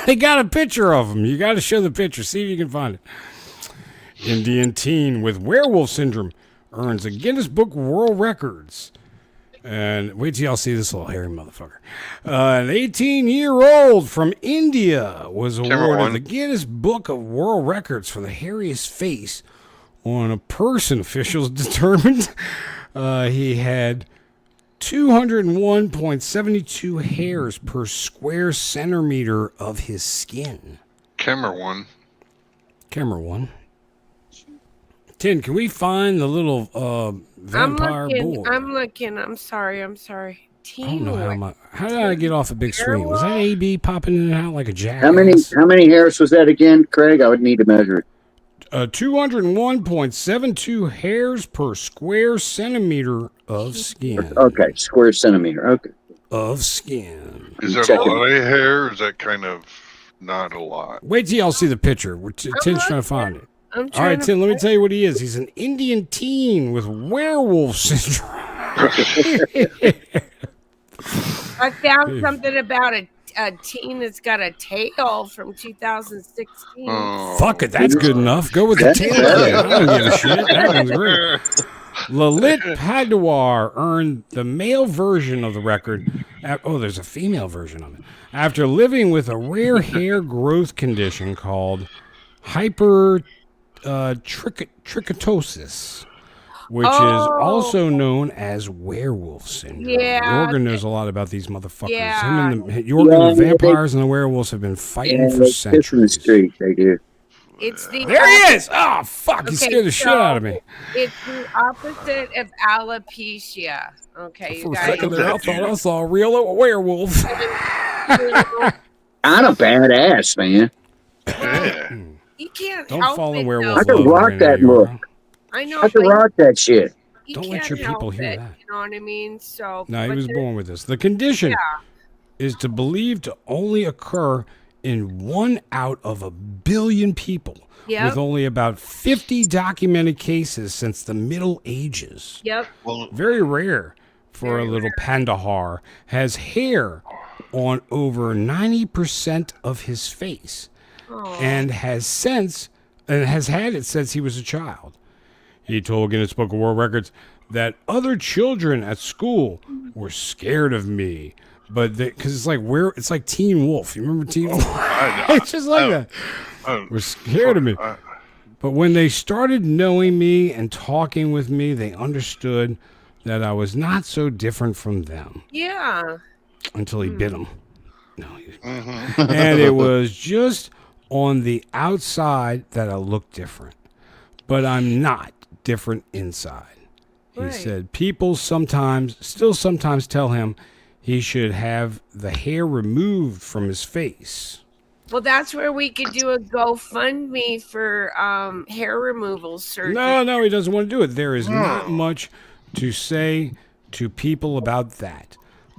They got a picture of him. You got to show the picture. See if you can find it. Indian teen with werewolf syndrome earns a Guinness Book World Records. And wait till y'all see this little hairy motherfucker. An 18-year-old from India was awarded the Guinness Book of World Records for the hairiest face on a person. Officials determined he had 201.72 hairs per square centimeter of his skin. Camera one. Tin, can we find the little vampire boy? I'm looking. I'm sorry. I don't Teen know how did I get off a big screen? Was that AB popping in and out like a jackass? How many hairs was that again, Craig? I would need to measure it. 201.72 hairs per square centimeter of skin. Okay, square centimeter. Okay. Of skin. Is that a lot of hair, or is that kind of not a lot? Wait till y'all see the picture. Tin's trying to find it. I'm All right, Tin, let me tell you what he is. He's an Indian teen with werewolf syndrome. I found something about a teen that's got a tail from 2016. Fuck it, that's good enough. Go with the tail. I don't give a shit. That one's great. Lalit Padwar earned the male version of the record. There's a female version of it. After living with a rare hair growth condition called hypertrichosis, which is also known as werewolf syndrome. Yeah. Jorgen knows a lot about these motherfuckers. Yeah. The vampires and the werewolves have been fighting for centuries. In the street, they do. It's the There he is! Oh, fuck, he scared the shit out of me. It's the opposite of alopecia. Okay, For you a guys. second there, I thought I saw a real werewolf. Kind of badass, man. You can't Don't help fall in it, werewolf. I could rock that look. I know. I could rock that shit. You Don't let can't your people help hear it, that. You know what I mean? So. No, he but was there's- born with this. The condition Yeah. is believed to only occur in 1 out of 1 billion people, Yep. with only about 50 documented cases since the Middle Ages. Yep. Very rare for a little pandahar. Has hair on over 90% of his face, and has had it since he was a child. He told Guinness Book of World Records that other children at school were scared of me, but because it's like Teen Wolf. You remember Teen Wolf? It's just like that. We're scared of me. But when they started knowing me and talking with me, they understood that I was not so different from them. Yeah. Until he bit him. And it was just on the outside that I look different. But I'm not different inside. He said people still sometimes tell him he should have the hair removed from his face. Well, that's where we could do a GoFundMe for hair removal surgery. No, he doesn't want to do it. There is not much to say to people about that.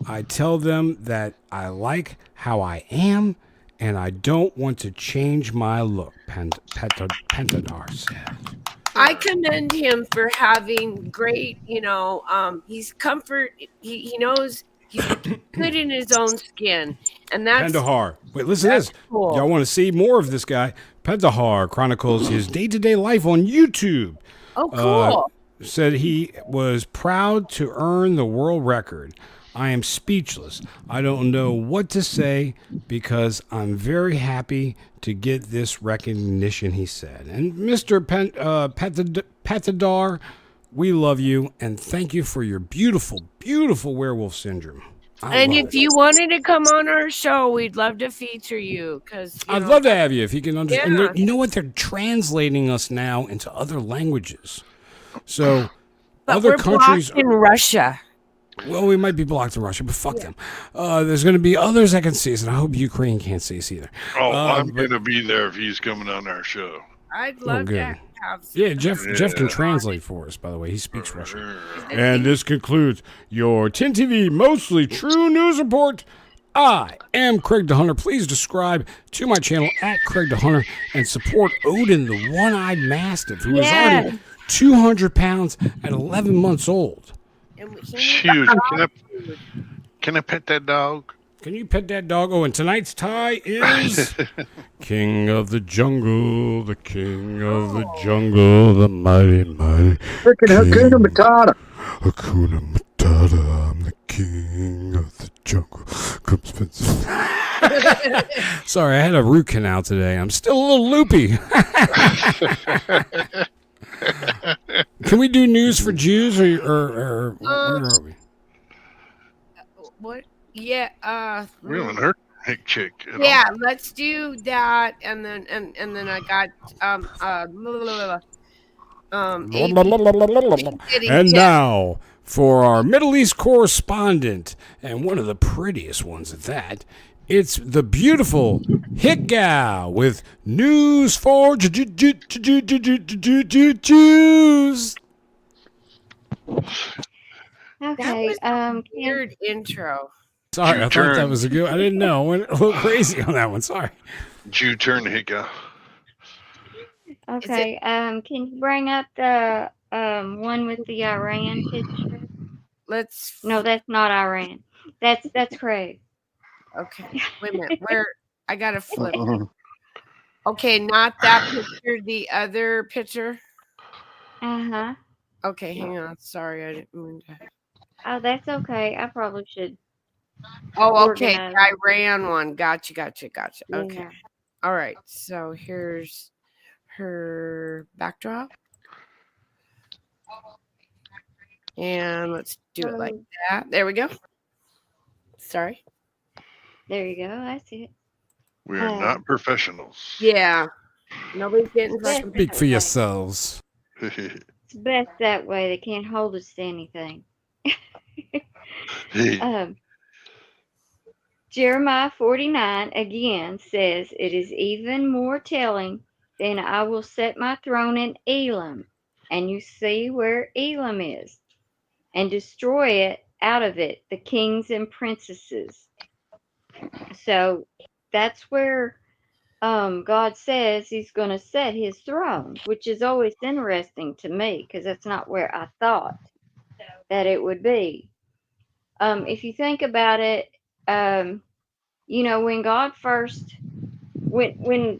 I tell them that I like how I am, and I don't want to change my look, Pentadar said. I commend him for having great, he's comfort. He knows he's good in his own skin. And that's Pendahar. Wait, listen to this. cool. Y'all want to see more of this guy? Pendahar chronicles his day-to-day life on YouTube. Oh, cool. Said he was proud to earn the world record. I am speechless. I don't know what to say because I'm very happy to get this recognition, he said. And Mr. Patadar, we love you and thank you for your beautiful, beautiful werewolf syndrome. And if you wanted to come on our show, we'd love to feature you. I'd love to have you if you can understand. Yeah. You know what? They're translating us now into other languages. So But other we're countries blocked in Russia. Well, we might be blocked in Russia, but fuck them. There's going to be others that can see us, and I hope Ukraine can't see us either. I'm going to be there if he's coming on our show. I'd love good. to have Yeah, Jeff can translate for us, by the way. He speaks Russian. And this concludes your Tin TV Mostly True News Report. I am Craig the Hunter. Please subscribe to my channel at Craig the Hunter and support Odin, the one-eyed mastiff, who is already 200 pounds at 11 months old. Huge. Can I pet that dog? Can you pet that dog? Oh, and tonight's tie is King of the Jungle, the King of the Jungle, the mighty, mighty. Freaking Hakuna Matata. Hakuna Matata, I'm the King of the Jungle. Come Spencer. Sorry, I had a root canal today. I'm still a little loopy. Can we do news for Jews or where are we? Yeah. We haven't heard Hick Chick at Yeah, all. let's do that, and then I got blah, blah, blah, AB getting And tips. now for our Middle East correspondent, and one of the prettiest ones at that, it's the beautiful Hit Gal with news for Jews. That Okay. was a Can weird intro. Sorry, Jew I thought that turn. was a good. I didn't know. Went a little crazy on that one. Sorry. Jew turn, Hicka. Is it? okay. Can you bring up the one with the Iran picture? Let's. No, that's not Iran. That's Craig. Okay, wait a minute. Where I gotta flip. Okay, not that picture. The other picture. Uh-huh. Okay, hang on. Sorry, I didn't mean to. Oh, that's okay. I probably should Oh, okay. organize The my Iran one. Gotcha. Okay. yeah. All right. So here's her backdrop. And let's do it like that. There we go. Sorry. There you go. That's it. We are not professionals. Yeah. Nobody's getting Best fucking. Speak for yourselves. It's best that way. They can't hold us to anything. Jeremiah 49 again says, "It is even more telling than I will set my throne in Elam, and you see where Elam is, and destroy it out of it, the kings and princesses." So that's where God says he's going to set his throne, which is always interesting to me because that's not where I thought that it would be. If you think about it, when God first, when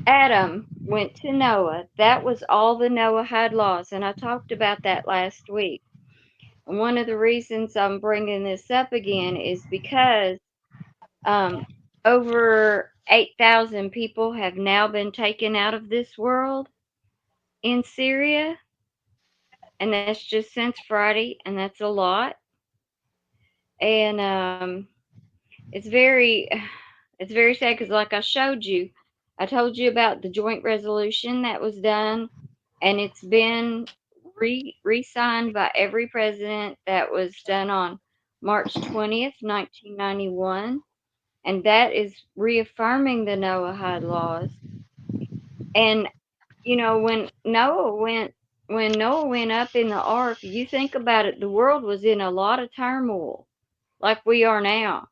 Adam went to Noah, that was all the Noahide laws, and I talked about that last week. And one of the reasons I'm bringing this up again is because over 8,000 people have now been taken out of this world in Syria, and that's just since Friday, and that's a lot. And it's very, it's very sad because, like I told you about the joint resolution that was done, and it's been re-signed by every president. That was done on March 20th, 1991, and that is reaffirming the Noahide laws. And when Noah went up in the ark, you think about it, the world was in a lot of turmoil, like we are now.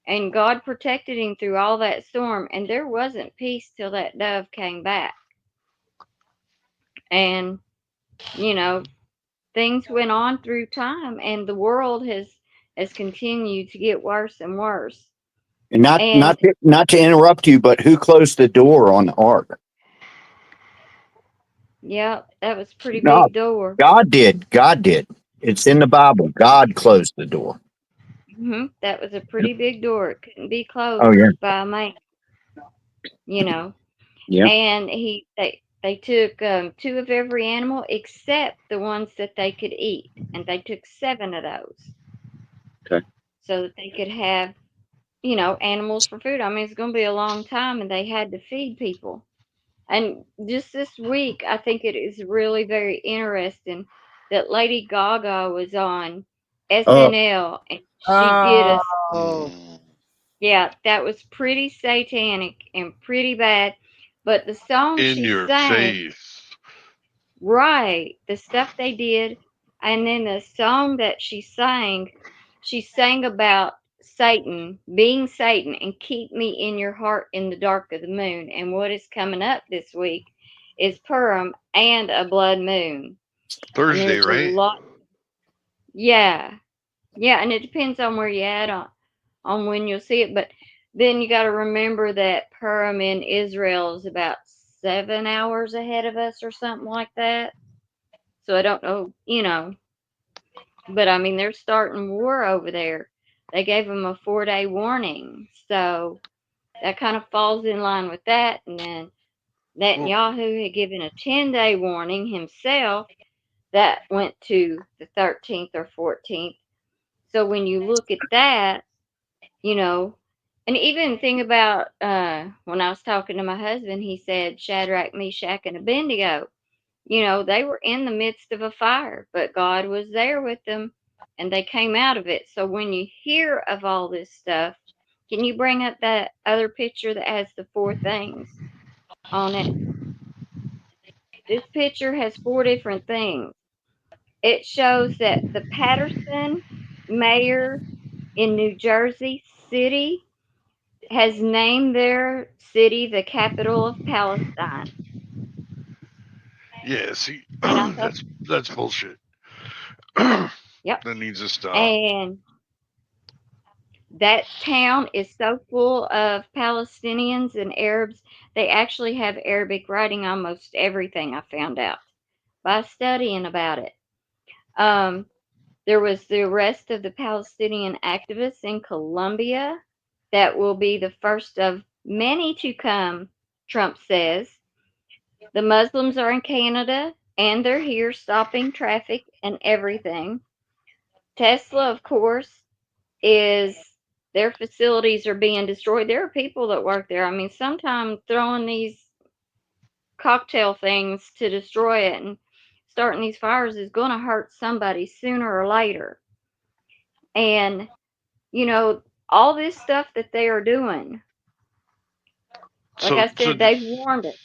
And God protected him through all that storm, and there wasn't peace till that dove came back. And things went on through time, and the world has continued to get worse and worse. And And not to interrupt you, but who closed the door on the ark? yeah, that was a pretty No, big door. God did. God did. It's in the Bible. God closed the door. That was a pretty big door. It couldn't be Oh closed yeah. by a man. Yeah. And they took 2 of every animal except the ones that they could eat, and they took 7 of those. Okay. So that they could have animals for food. I mean, it's going to be a long time, and they had to feed people. And just this week, I think it is really very interesting that Lady Gaga was on SNL, and she did a Oh. yeah, that was pretty satanic and pretty bad. But the song In she your sang, face. right, the stuff they did, and then the song that she sang about Satan, being Satan, and keep me in your heart in the dark of the moon. And what is coming up this week is Purim and a blood moon. And Thursday, there's a right? lot, yeah, and it depends on where you're at on when you'll see it. But then you got to remember that Purim in Israel is about 7 hours ahead of us or something like that. So I don't know, but I mean, they're starting war over there. They gave them a 4-day warning. So that kind of falls in line with that. And then Netanyahu had given a 10-day warning himself that went to the 13th or 14th. So when you look at that, you know. And even think about when I was talking to my husband, he said Shadrach, Meshach, and Abednego. You know, they were in the midst of a fire, but God was there with them and they came out of it. So when you hear of all this stuff, can you bring up that other picture that has the 4 things on it? This picture has 4 different things. It shows that the Patterson mayor in New Jersey City has named their city the capital of Palestine. Yeah, see, And I thought, that's bullshit. yep. That needs to stop. And that town is so full of Palestinians and Arabs, they actually have Arabic writing almost everything, I found out by studying about it. There was the arrest of the Palestinian activists in Colombia. That will be the first of many to come, Trump says. The Muslims are in Canada and they're here stopping traffic and everything. Tesla, of course, is their facilities are being destroyed. There are people that work there. I mean, sometimes throwing these cocktail things to destroy it and starting these fires is going to hurt somebody sooner or later. And, you know, all this stuff that they are doing, like I said, they've warned us.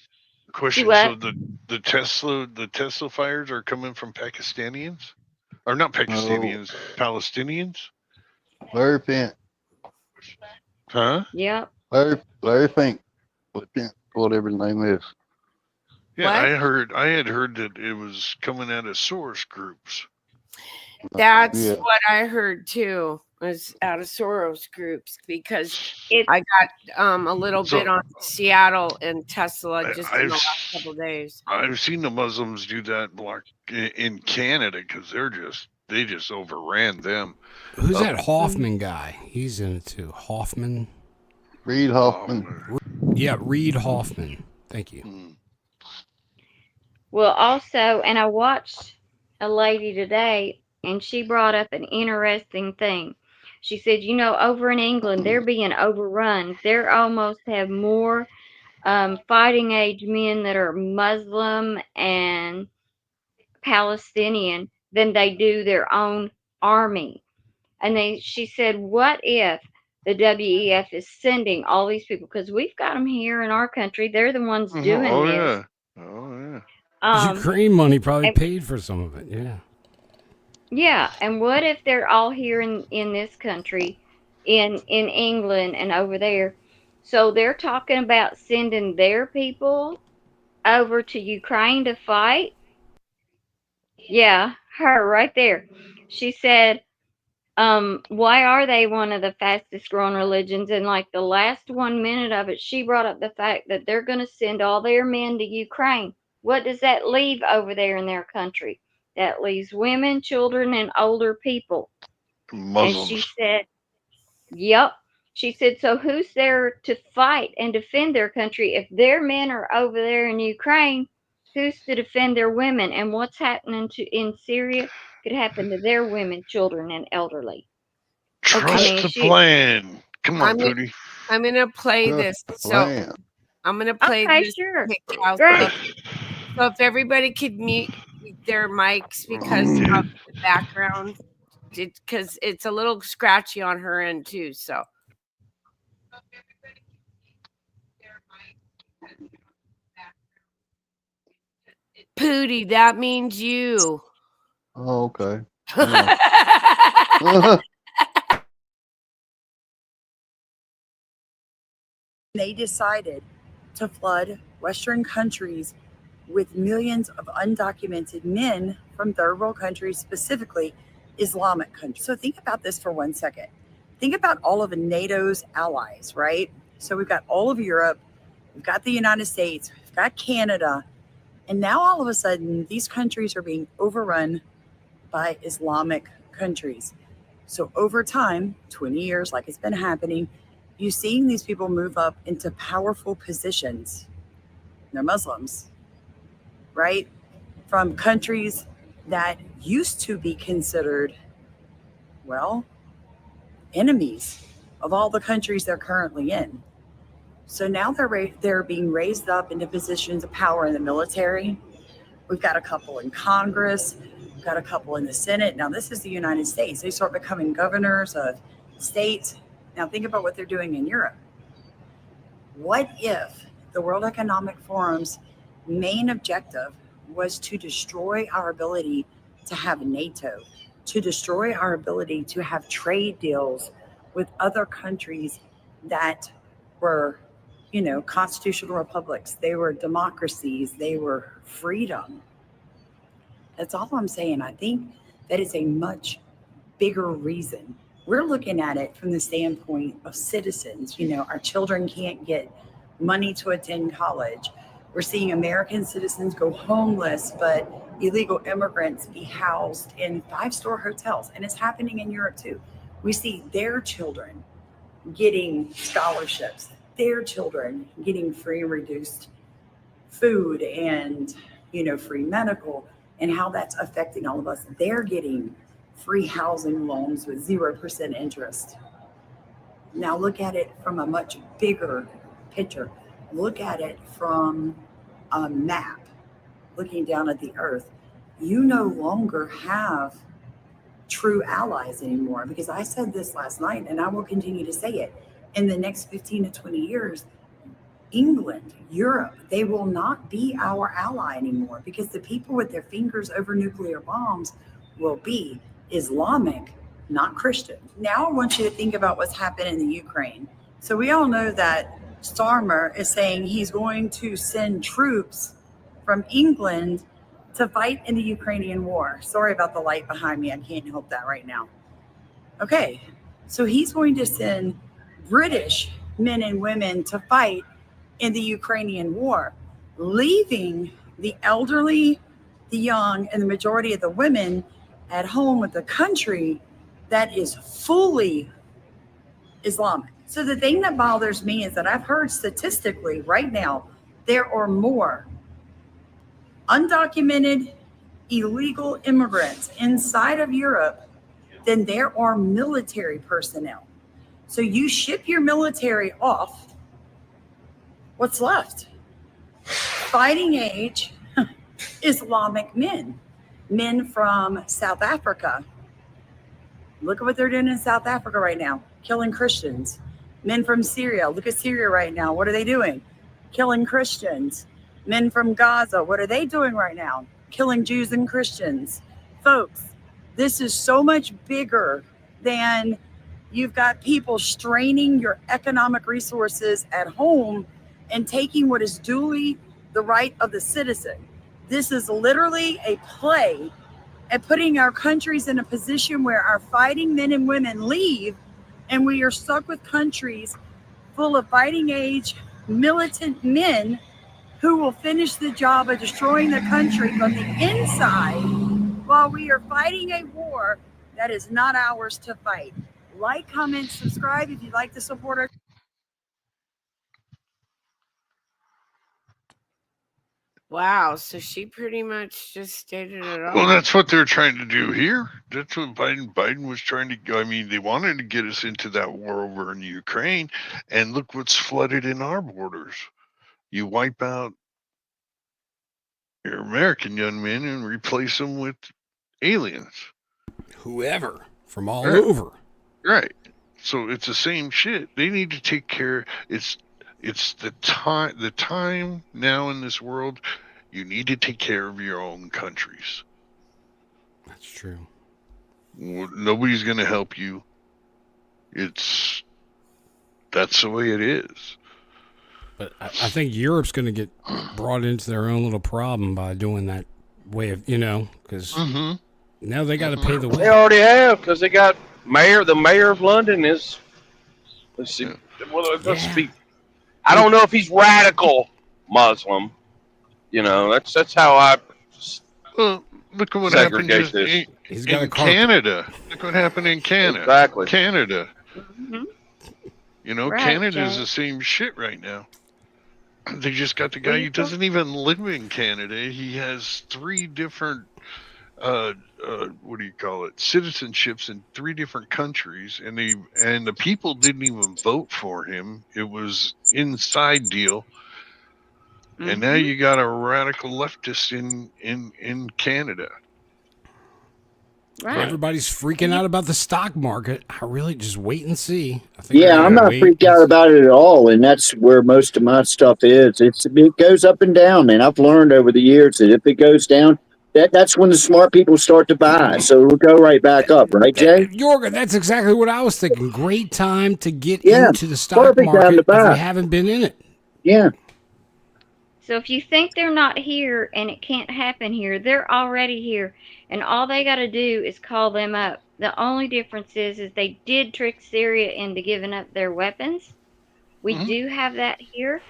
Question. So the Tesla fires are coming from Pakistanians, or not Pakistanians, Palestinians? Larry Pence. Huh? Yep. Larry Fink. Whatever his name is. Yeah, I had heard that it was coming out of Soros groups. That's what I heard too, was out of Soros groups, because I got a little bit on Seattle and Tesla just in the last couple of days. I've seen the Muslims do that block in Canada because they just overran them. Who's that Hoffman guy? He's in it too. Hoffman. Reed Hoffman. Yeah, Reed Hoffman. Thank you. Well, also, and I watched a lady today, and she brought up an interesting thing. She said, you know, over in England, they're being overrun. They almost have more fighting age men that are Muslim and Palestinian than they do their own army. And she said, what if the WEF is sending all these people? Because we've got them here in our country. They're the ones doing this. Yeah. Oh, yeah. Ukraine money probably paid for some of it. Yeah. Yeah, and what if they're all here in this country, in England and over there? So they're talking about sending their people over to Ukraine to fight. Yeah, her right there. She said, why are they one of the fastest growing religions? And like the last 1 minute of it, she brought up the fact that they're going to send all their men to Ukraine. What does that leave over there in their country? That leaves women, children, and older people. Muslims. And she said, yep. She said, so who's there to fight and defend their country? If their men are over there in Ukraine, who's to defend their women? And what's happening in Syria could happen to their women, children, and elderly. Trust the plan. Come on, Pootie. I'm going to play this. So I'm going to play this. Sure. Great. So if everybody could mute their mics because of the background, because it's a little scratchy on her end too. So. Pootie, that means you. Oh, okay. They decided to flood Western countries with millions of undocumented men from third world countries, specifically Islamic countries. So think about this for 1 second. Think about all of NATO's allies, right? So we've got all of Europe, we've got the United States, we've got Canada, and now all of a sudden these countries are being overrun by Islamic countries. So over time, 20 years, like it's been happening, you're seeing these people move up into powerful positions. They're Muslims, right? From countries that used to be considered, well, enemies of all the countries they're currently in. So now they're being raised up into positions of power in the military. We've got a couple in Congress. We've got a couple in the Senate. Now, this is the United States. They start becoming governors of states. Now, think about what they're doing in Europe. What if the World Economic Forum's main objective was to destroy our ability to have NATO, to destroy our ability to have trade deals with other countries that were, constitutional republics? They were democracies. They were freedom. That's all I'm saying. I think that is a much bigger reason. We're looking at it from the standpoint of citizens. Our children can't get money to attend college. We're seeing American citizens go homeless, but illegal immigrants be housed in 5-star hotels. And it's happening in Europe too. We see their children getting scholarships, their children getting free and reduced food and, free medical, and how that's affecting all of us. They're getting free housing loans with 0% interest. Now look at it from a much bigger picture. Look at it from a map, looking down at the earth. You no longer have true allies anymore, because I said this last night and I will continue to say it. In the next 15 to 20 years, England, Europe, they will not be our ally anymore, because the people with their fingers over nuclear bombs will be Islamic, not Christian. Now I want you to think about what's happened in the Ukraine. So we all know that Starmer is saying he's going to send troops from England to fight in the Ukrainian war. Sorry about the light behind me. I can't help that right now. Okay, so he's going to send British men and women to fight in the Ukrainian war, leaving the elderly, the young, and the majority of the women at home with a country that is fully Islamic. So the thing that bothers me is that I've heard statistically right now, there are more undocumented illegal immigrants inside of Europe than there are military personnel. So you ship your military off, what's left? Fighting age Islamic men from South Africa. Look at what they're doing in South Africa right now, killing Christians. Men from Syria, look at Syria right now. What are they doing? Killing Christians. Men from Gaza, what are they doing right now? Killing Jews and Christians. Folks, this is so much bigger than you've got people straining your economic resources at home and taking what is duly the right of the citizen. This is literally a play at putting our countries in a position where our fighting men and women leave, and we are stuck with countries full of fighting age militant men who will finish the job of destroying the country from the inside while we are fighting a war that is not ours to fight. Like, comment, subscribe if you'd like to support our. Wow, so she pretty much just stated it all. Well, that's what they're trying to do here. That's what Biden was trying to go. I mean, they wanted to get us into that war over in Ukraine, and look what's flooded in our borders. You wipe out your American young men and replace them with aliens. Whoever from all over. Right. So it's the same shit. They need to take care. It's the time now in this world. You need to take care of your own countries. That's true. Nobody's going to help you. That's the way it is. But I think Europe's going to get brought into their own little problem by doing that way of, because now they got to pay the way. They already have, because they got the mayor of London is, let's see, I don't know if he's radical Muslim. That's how I look at what happened in Canada. Look what happened in Canada. Exactly. Canada. Mm-hmm. Canada is the same shit right now. They just got the guy who doesn't even live in Canada. He has 3 different what do you call it? Citizenships in 3 different countries, and the people didn't even vote for him. It was inside deal. And now you got a radical leftist in Canada. Right. Everybody's freaking out about the stock market. I really just wait and see. I'm not freaked out about it at all, and that's where most of my stuff is. It goes up and down, man. I've learned over the years that if it goes down, that's when the smart people start to buy. So it'll go right back up, right, Jay? Yorga, that's exactly what I was thinking. Great time to get into the stock perfect time market to buy. if you haven't been in it. Yeah. So if you think they're not here and it can't happen here, they're already here. And all they got to do is call them up. The only difference is they did trick Syria into giving up their weapons. We do have that here.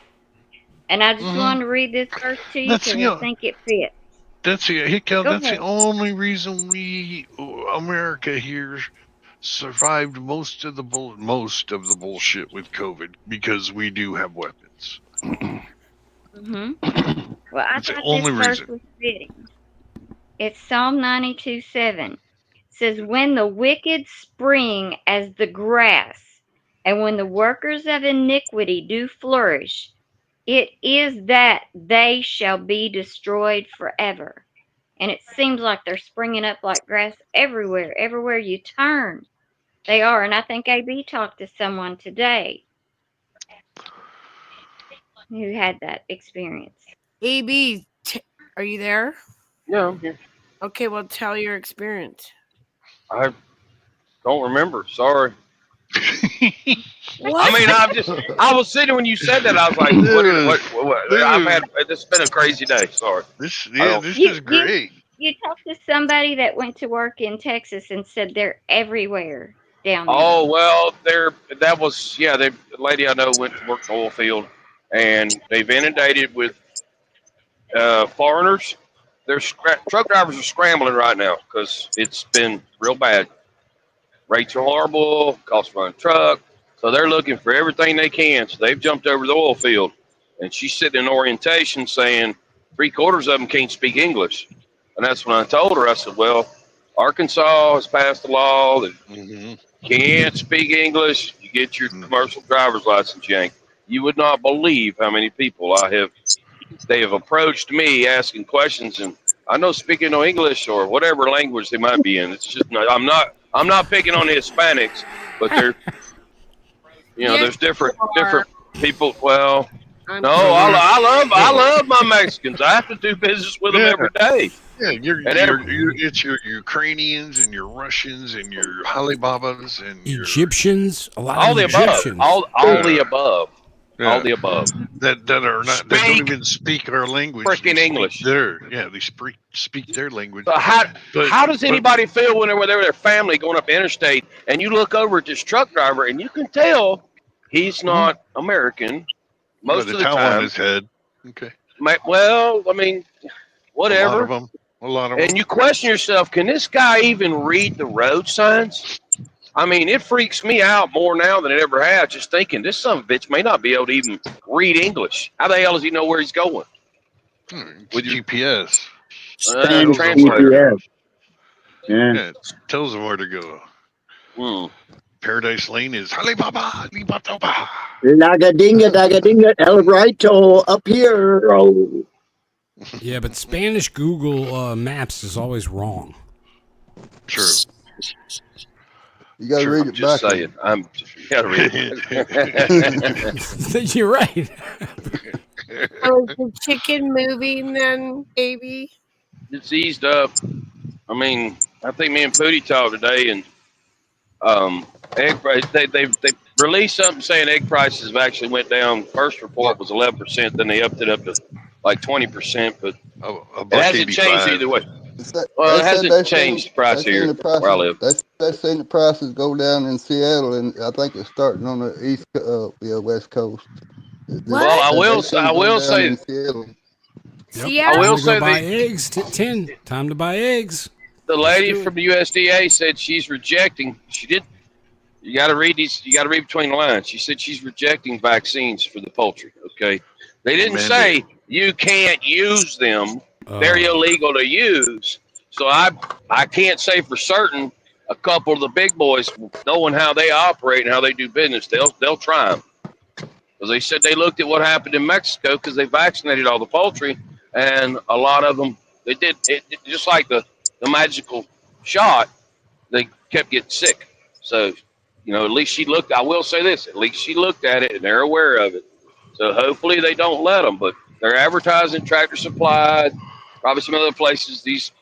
And I just wanted to read this verse to you because I think it fits. That's the only reason America here survived most of the bullshit with COVID, because we do have weapons. Well, I That's the thought only this verse reason. was fitting. It's Psalm 92:7. It says, "When the wicked spring as the grass, and when the workers of iniquity do flourish, it is that they shall be destroyed forever." And it seems like they're springing up like grass everywhere. Everywhere you turn, they are. And I think AB talked to someone today who had that experience. AB, are you there? Yeah, I'm here. Okay, well, tell your experience. I don't remember. Sorry. What? I mean, I was sitting when you said that. I was like, what? It's been a crazy day. Sorry. This is great. You talked to somebody that went to work in Texas and said they're everywhere down there. Oh, well, the lady I know went to work in the oil field, and they've inundated with foreigners. Truck drivers are scrambling right now because it's been real bad. Rates are horrible, cost run truck. So they're looking for everything they can. So they've jumped over the oil field. And she's sitting in orientation saying 3/4 of them can't speak English. And that's when I told her, I said, well, Arkansas has passed a law that can't speak English. You get your commercial driver's license yanked. You would not believe how many people they have approached me asking questions, and I know speaking no English or whatever language they might be in. It's just I'm not picking on the Hispanics, but they're there's different people. Well, I love my Mexicans. I have to do business with them every day. Yeah, it's your Ukrainians and your Russians and your Alibabas and Egyptians. A lot all of the Egyptians. above. All the above. All the above. That are not. They don't even speak our language. Freaking English. They speak their language. So how does anybody feel when they're with their family going up the interstate and you look over at this truck driver and you can tell he's not American most of the towel time. on his head. Okay. Well, I mean, whatever. A lot of them. And you question yourself, can this guy even read the road signs? I mean, it freaks me out more now than it ever has, just thinking this son of a bitch may not be able to even read English. How the hell does he know where he's going? With GPS. Translator. Yeah. Tells him where to go. Paradise Lane is Alibaba. Lagadinga, dagadinga, El Righto, up here. Oh. Yeah, but Spanish Google Maps is always wrong. True. You gotta read it just back. Saying. You gotta read it. You're right. So is the chicken moving then, AB? It's eased up. I mean, I think me and Pootie talked today, and egg price. They released something saying egg prices have actually went down. First report was 11%, then they upped it up to like 20%, but it hasn't changed either way. It hasn't changed the price here where I live. They're saying the prices go down in Seattle, and I think it's starting on the West Coast. Well, I will say. I will say buy eggs. 10. Time to buy eggs. The lady from the USDA said she's rejecting. She did. You got to read these. You got to read between the lines. She said she's rejecting vaccines for the poultry. Okay, they didn't say you can't use them. They're illegal to use. So I can't say for certain. A couple of the big boys, knowing how they operate and how they do business, they'll try them. Because they said they looked at what happened in Mexico because they vaccinated all the poultry, and a lot of them they did it just like the magical shot. They kept getting sick. So, at least she looked. I will say this: at least she looked at it and they're aware of it. So hopefully they don't let them. But they're advertising Tractor Supply, probably some other places. These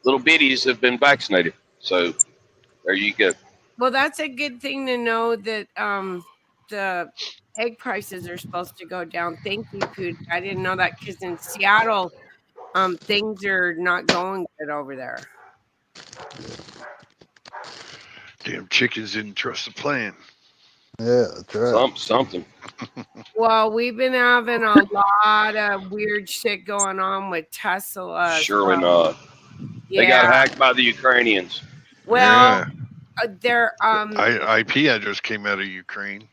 little biddies have been vaccinated. So there you go. Well, that's a good thing to know that the egg prices are supposed to go down. Thank you, Pooh. I didn't know that because in Seattle, things are not going good over there. Damn chickens didn't trust the plan. Yeah, that's right. Something. Well, we've been having a lot of weird shit going on with Tesla. Surely not. Yeah. They got hacked by the Ukrainians. Well, their IP address came out of Ukraine.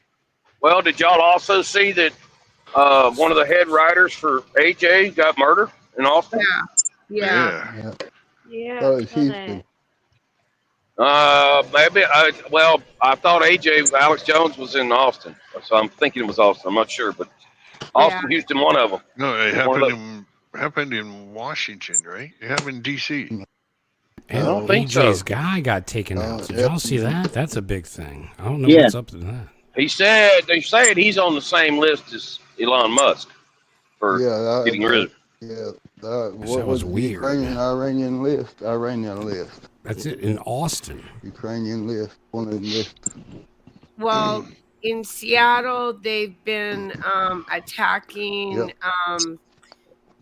Well, did y'all also see that one of the head writers for AJ got murdered in Austin? Yeah. Oh, it's Houston. Maybe. I thought AJ Alex Jones was in Austin, so I'm thinking it was Austin. I'm not sure, but Austin, Houston, one of them. No, it happened in Washington, right? It happened in D.C. And I don't think AJ's so. guy got taken out. Did y'all see that? That's a big thing. I don't know Yeah. what's up to that. They said he's on the same list as Elon Musk for getting rid of. Yeah, That was the weird. Iranian list. That's it in Austin. Ukrainian list. One of the lists. Well, in Seattle, they've been attacking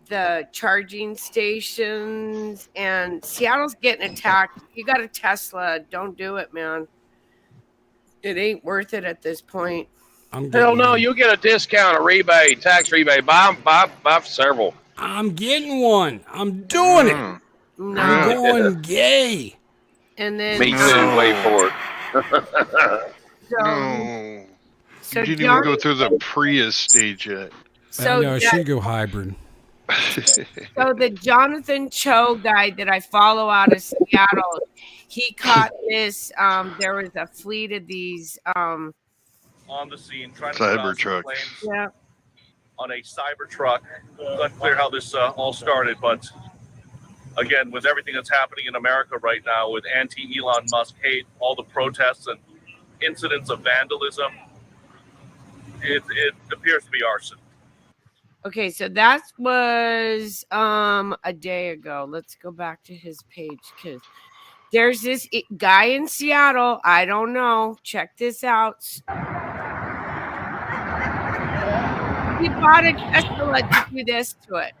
the charging stations, and Seattle's getting attacked. If you got a Tesla, don't do it, man. It ain't worth it at this point. Hell no, you'll get a discount, a rebate, tax rebate. Buy several. I'm getting one. I'm doing it. No. I'm going gay. And then Me too. Wait for it. No. So You didn't even go through the Prius stage yet. So I should go hybrid. So the Jonathan Cho guy that I follow out of Seattle, he caught this. There was a fleet of these on the scene trying to cyber trucks. Yeah. On a cyber truck. It's unclear how this all started, but again, with everything that's happening in America right now, with anti-Elon Musk hate, all the protests and incidents of vandalism, it appears to be arson. Okay, so that was a day ago. Let's go back to his page because there's this guy in Seattle. I don't know. Check this out. He bought a Tesla to do this to it.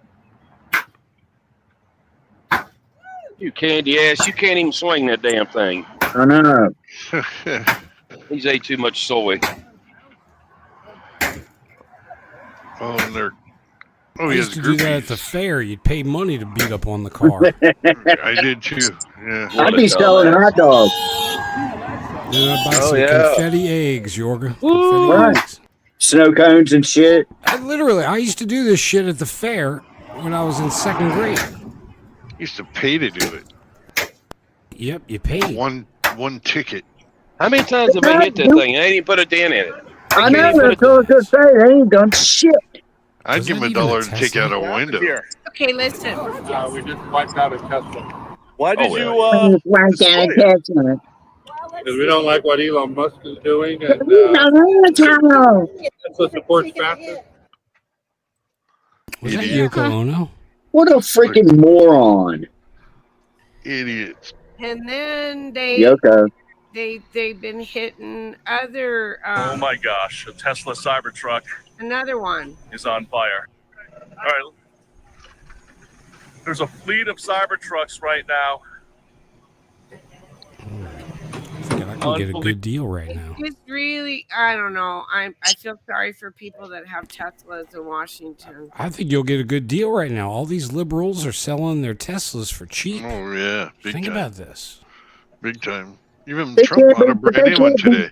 You candy ass. You can't even swing that damn thing. I know. He's ate too much soy. I used to do that at the fair. You'd pay money to beat up on the car. I did too. Yeah. I'd be selling hot dogs. Then I'd buy some confetti eggs, Yorga. Right. Eggs. Snow cones and shit. I used to do this shit at the fair when I was in second grade. Used to pay to do it. Yep, you paid. One ticket. How many times have they hit that thing? They ain't even put a dent in it. I know. That's what I was going to say. They ain't done shit. I'd give him $1 to take out a window. Okay, listen. We just wiped out a Tesla. Why did you wiped out a Tesla? Because we don't like what Elon Musk is doing, and Tesla supports faster. Was that Yoko Ono? What a freaking moron! Idiots. And then Yoko. they've been hitting other. Oh my gosh! A Tesla Cybertruck. Another one is on fire. All right. There's a fleet of Cybertrucks right now. I can get a good deal right now. It's really, I don't know. I feel sorry for people that have Teslas in Washington. I think you'll get a good deal right now. All these liberals are selling their Teslas for cheap. Oh yeah, think about this. Big time. Even Trump bought a brand new one today.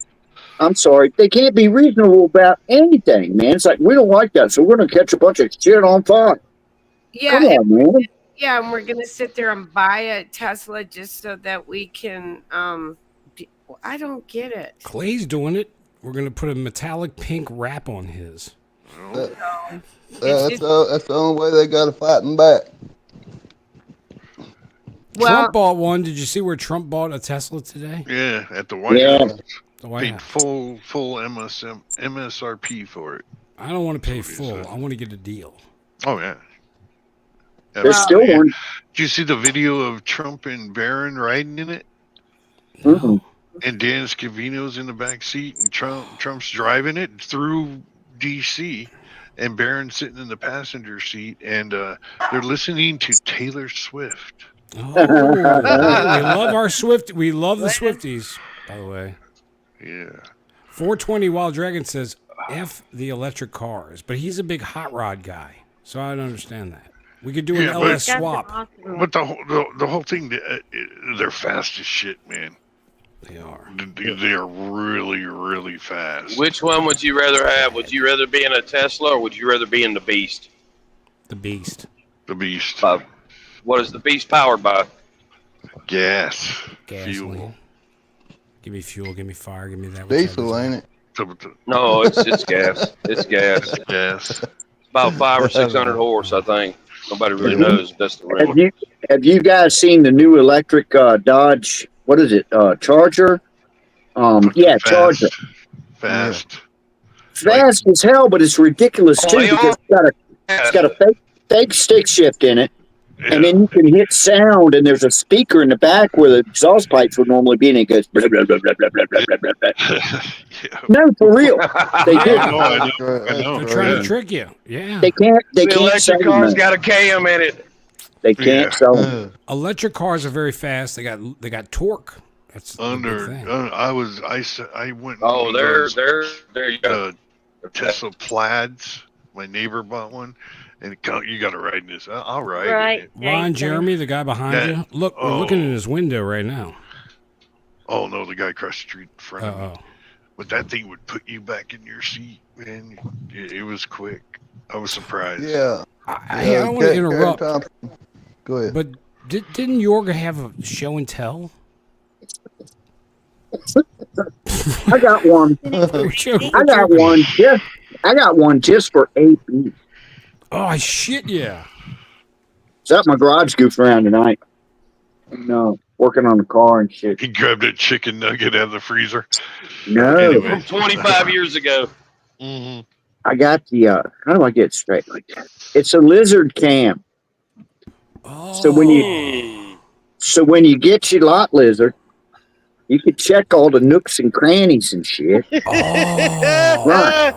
I'm sorry, they can't be reasonable about anything, man. It's like we don't like that, so we're gonna catch a bunch of shit on fire. Yeah, come on, man. Yeah, and we're gonna sit there and buy a Tesla just so that we can. I don't get it. Clay's doing it. We're gonna put a metallic pink wrap on his. That's It's the only way they got to fight him back. Trump bought one. Did you see where Trump bought a Tesla today? Yeah, at the White House. The White Paid House. full MSRP for it. I don't want to pay full. I want to get a deal. Oh yeah. There's still one. Did you see the video of Trump and Barron riding in it? Mm-hmm. And Dan Scavino's in the back seat, and Trump's driving it through D.C. and Barron's sitting in the passenger seat, and they're listening to Taylor Swift. Oh, we love our Swift. We love the Swifties, by the way. Yeah. 420 Wild Dragon says F the electric cars, but he's a big hot rod guy, so I don't understand that. We could do an LS swap. But the whole thing, they're fast as shit, man. They are. They are really, really fast. Which one would you rather have? Would you rather be in a Tesla or would you rather be in the Beast? The Beast. The Beast. What is the Beast powered by? Gas. Gasoline. Fuel. Give me fuel. Give me fire. Give me that. Diesel, ain't it? No, it's gas. It's gas. Gas. About 500 or 600 horse, I think. Nobody really knows. That's the rumor. Have you guys seen the new electric Dodge? What is it? Charger? Yeah, fast. Charger. Fast. Fast as hell, but it's ridiculous too because it's got a fake stick shift in it, and then you can hit sound, and there's a speaker in the back where the exhaust pipes would normally be, and it goes blah, blah, blah, blah, blah, blah, blah, blah, blah. No, for real, they did. I know. They're trying to trick you. Yeah. They can't. They The can't. electric car's got a cam in it. They can't sell them. Electric cars are very fast. They got torque. That's I went. Oh, there you go. Tesla Plaids. My neighbor bought one, and you got to ride in this. I'll ride. Right. Ron Jeremy, the guy behind you. Look, we're looking in his window right now. Oh no, the guy across the street in front of me. But that thing would put you back in your seat, man. It was quick. I was surprised. Yeah. I don't want to interrupt. Go ahead. But didn't Yorga have a show and tell? I got one. I got one. Yeah, I got one just for AP. Oh shit! Yeah. Is that my garage goofed around tonight? No, working on the car and shit. He grabbed a chicken nugget out of the freezer. No. Anyway. 25 years ago. Mm-hmm. I got the. How do I get it straight like that? It's a lizard cam. Oh. So when you get your lot lizard, you can check all the nooks and crannies and shit. Oh. Right.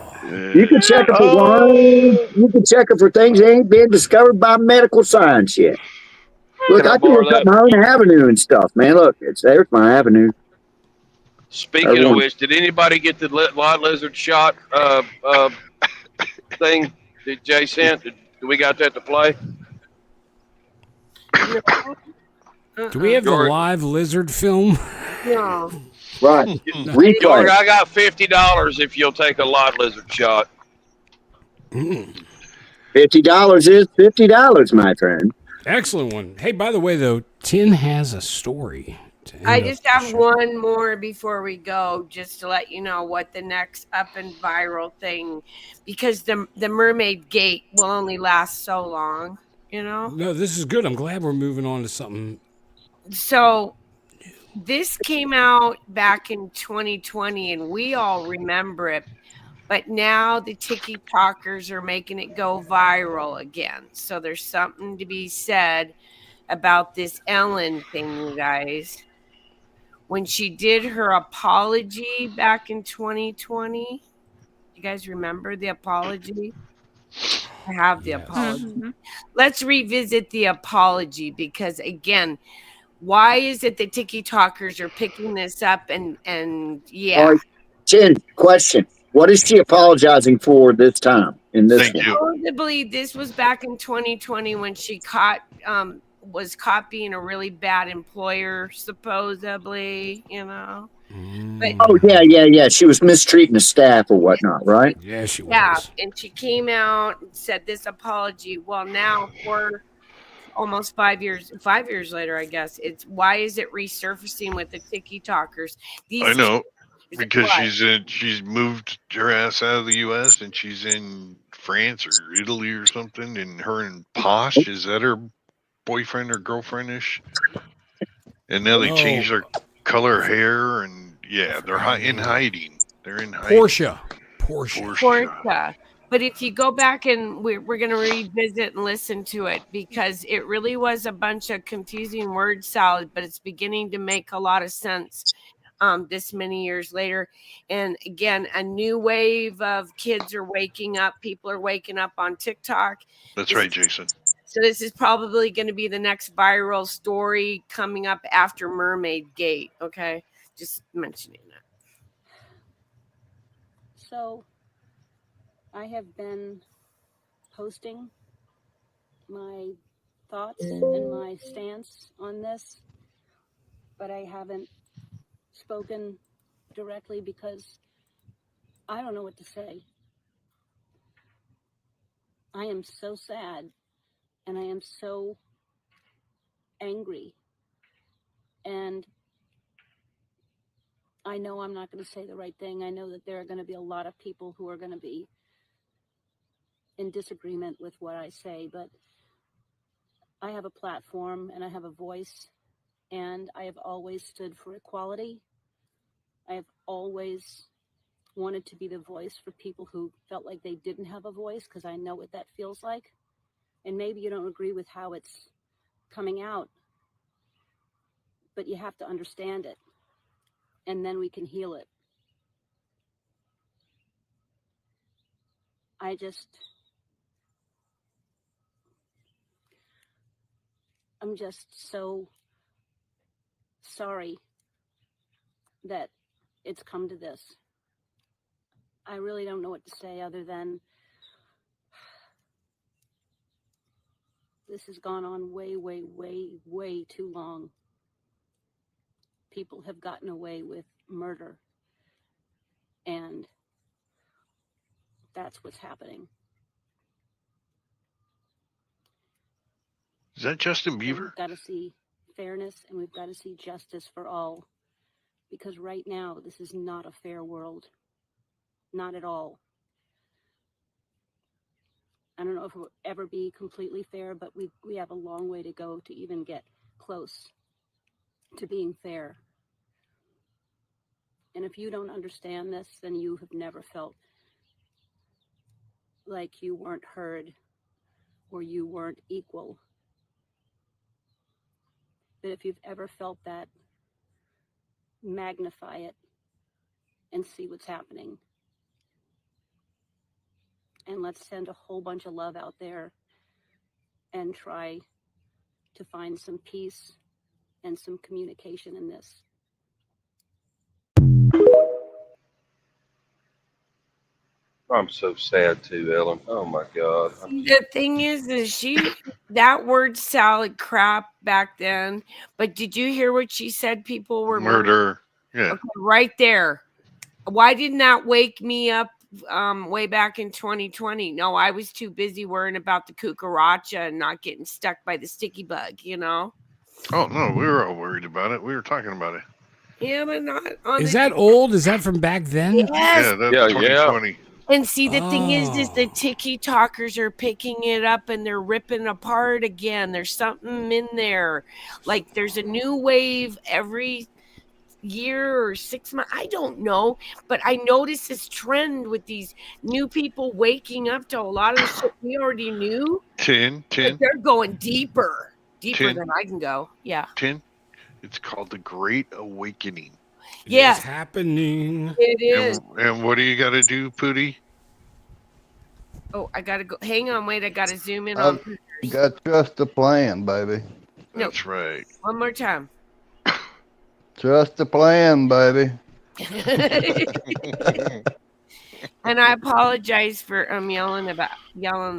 You can check it for worms. You can check it for things that ain't been discovered by medical science yet. Look, I can look up my own avenue and stuff, man. Look, there's my avenue. Speaking of which, did anybody get the lot lizard shot thing that Jay sent? Did we got that to play? Do we have the live lizard film? No. Right. George, I got $50 if you'll take a lot lizard shot. $50 is $50, my friend. Excellent one. Hey, by the way, though, Tin has a story. I just have one more before we go, just to let you know what the next up and viral thing, because the mermaid gate will only last so long, you know? No, this is good. I'm glad we're moving on to something. So this came out back in 2020, and we all remember it. But now the TikTokers are making it go viral again. So there's something to be said about this Ellen thing, you guys. When she did her apology back in 2020, you guys remember the apology? I have the apology. Mm-hmm. Let's revisit the apology because, again, why is it that TikTokers are picking this up? And yeah. All right, Jen, question. What is she apologizing for this time in this one? Supposedly, this was back in 2020 when she was caught being a really bad employer, supposedly, you know. But, yeah. She was mistreating the staff or whatnot, right? Yeah, she was. Yeah, and she came out and said this apology. Well, now almost 5 years. 5 years later, I guess. It's why is it resurfacing with the TikTokers? I know. Is it Because what? she's moved her ass out of the U.S. and she's in France or Italy or something. And her and Posh, is that her boyfriend or girlfriendish? And now they changed their color hair, and yeah, they're in hiding. They're in hiding. Portia. But if you go back and we're going to revisit and listen to it, because it really was a bunch of confusing word salad, but it's beginning to make a lot of sense this many years later. And again, a new wave of kids are waking up. People are waking up on TikTok. That's right, Jason. So this is probably going to be the next viral story coming up after Mermaid Gate. Okay, just mentioning that. So I have been posting my thoughts and my stance on this, but I haven't spoken directly because I don't know what to say. I am so sad and I am so angry, and I know I'm not going to say the right thing. I know that there are going to be a lot of people who are going to be in disagreement with what I say, but I have a platform and I have a voice, and I have always stood for equality. I have always wanted to be the voice for people who felt like they didn't have a voice, because I know what that feels like. And maybe you don't agree with how it's coming out, but you have to understand it, and then we can heal it. I'm just so sorry that it's come to this. I really don't know what to say other than this has gone on way, way, way, way too long. People have gotten away with murder, and that's what's happening. Is that Justin Bieber? We've got to see fairness, and we've got to see justice for all, because right now this is not a fair world. Not at all. I don't know if it will ever be completely fair, but we have a long way to go to even get close to being fair. And if you don't understand this, then you have never felt like you weren't heard or you weren't equal. But if you've ever felt that, magnify it and see what's happening. And let's send a whole bunch of love out there and try to find some peace and some communication in this. I'm so sad too, Ellen. Oh my God. The thing is that word salad crap back then. But did you hear what she said? People were murder. Yeah. Okay, right there. Why didn't that wake me up way back in 2020? No, I was too busy worrying about the cucaracha and not getting stuck by the sticky bug, you know? Oh, no, we were all worried about it. We were talking about it. Yeah, but not on Is that old? Is that from back then? Yes. Yeah, that's 2020. And see, the thing is the TikTokers are picking it up and they're ripping apart again. There's something in there. Like there's a new wave every year or 6 months. I don't know. But I notice this trend with these new people waking up to a lot of the shit we already knew. But they're going deeper than I can go. Yeah. It's called the Great Awakening. Yes. It's happening. It is. And what do you got to do, Pootie? Oh, I got to go. Hang on, wait. I got to zoom in on. You got to trust the plan, baby. That's right. One more time. Trust the plan, baby. And I apologize for yelling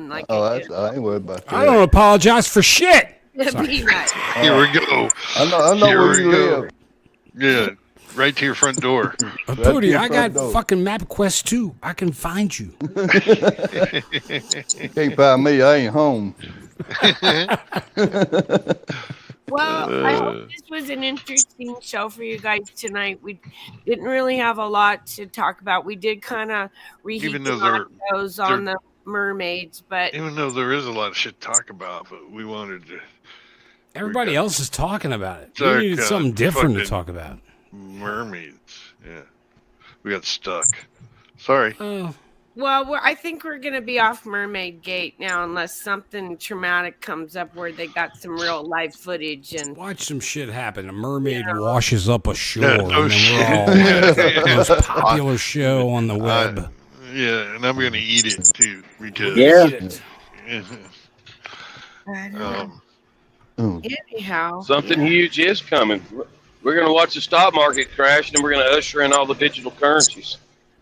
like. I ain't worried about that. I don't apologize for shit. Peanut. Here we go. I know Here where you we live. Yeah, right to your front door. Pootie, I got fucking MapQuest too. I can find you. Can't find me. I ain't home. Well, I hope this was an interesting show for you guys tonight. We didn't really have a lot to talk about. We did kind of reheat Even the though nachos on the mermaids, but even though there is a lot of shit to talk about, but we wanted to. Everybody else is talking about it. We Stuck needed something on different to fucking talk about. Mermaids. Yeah. We got stuck. Sorry. well, I think we're going to be off Mermaid Gate now unless something traumatic comes up where they got some real live footage and watch some shit happen. A mermaid washes up ashore, No and then shit. we're all like the most popular show on the web. Yeah, and I'm gonna eat it too because anyhow, something huge is coming. We're going to watch the stock market crash, and we're going to usher in all the digital currencies.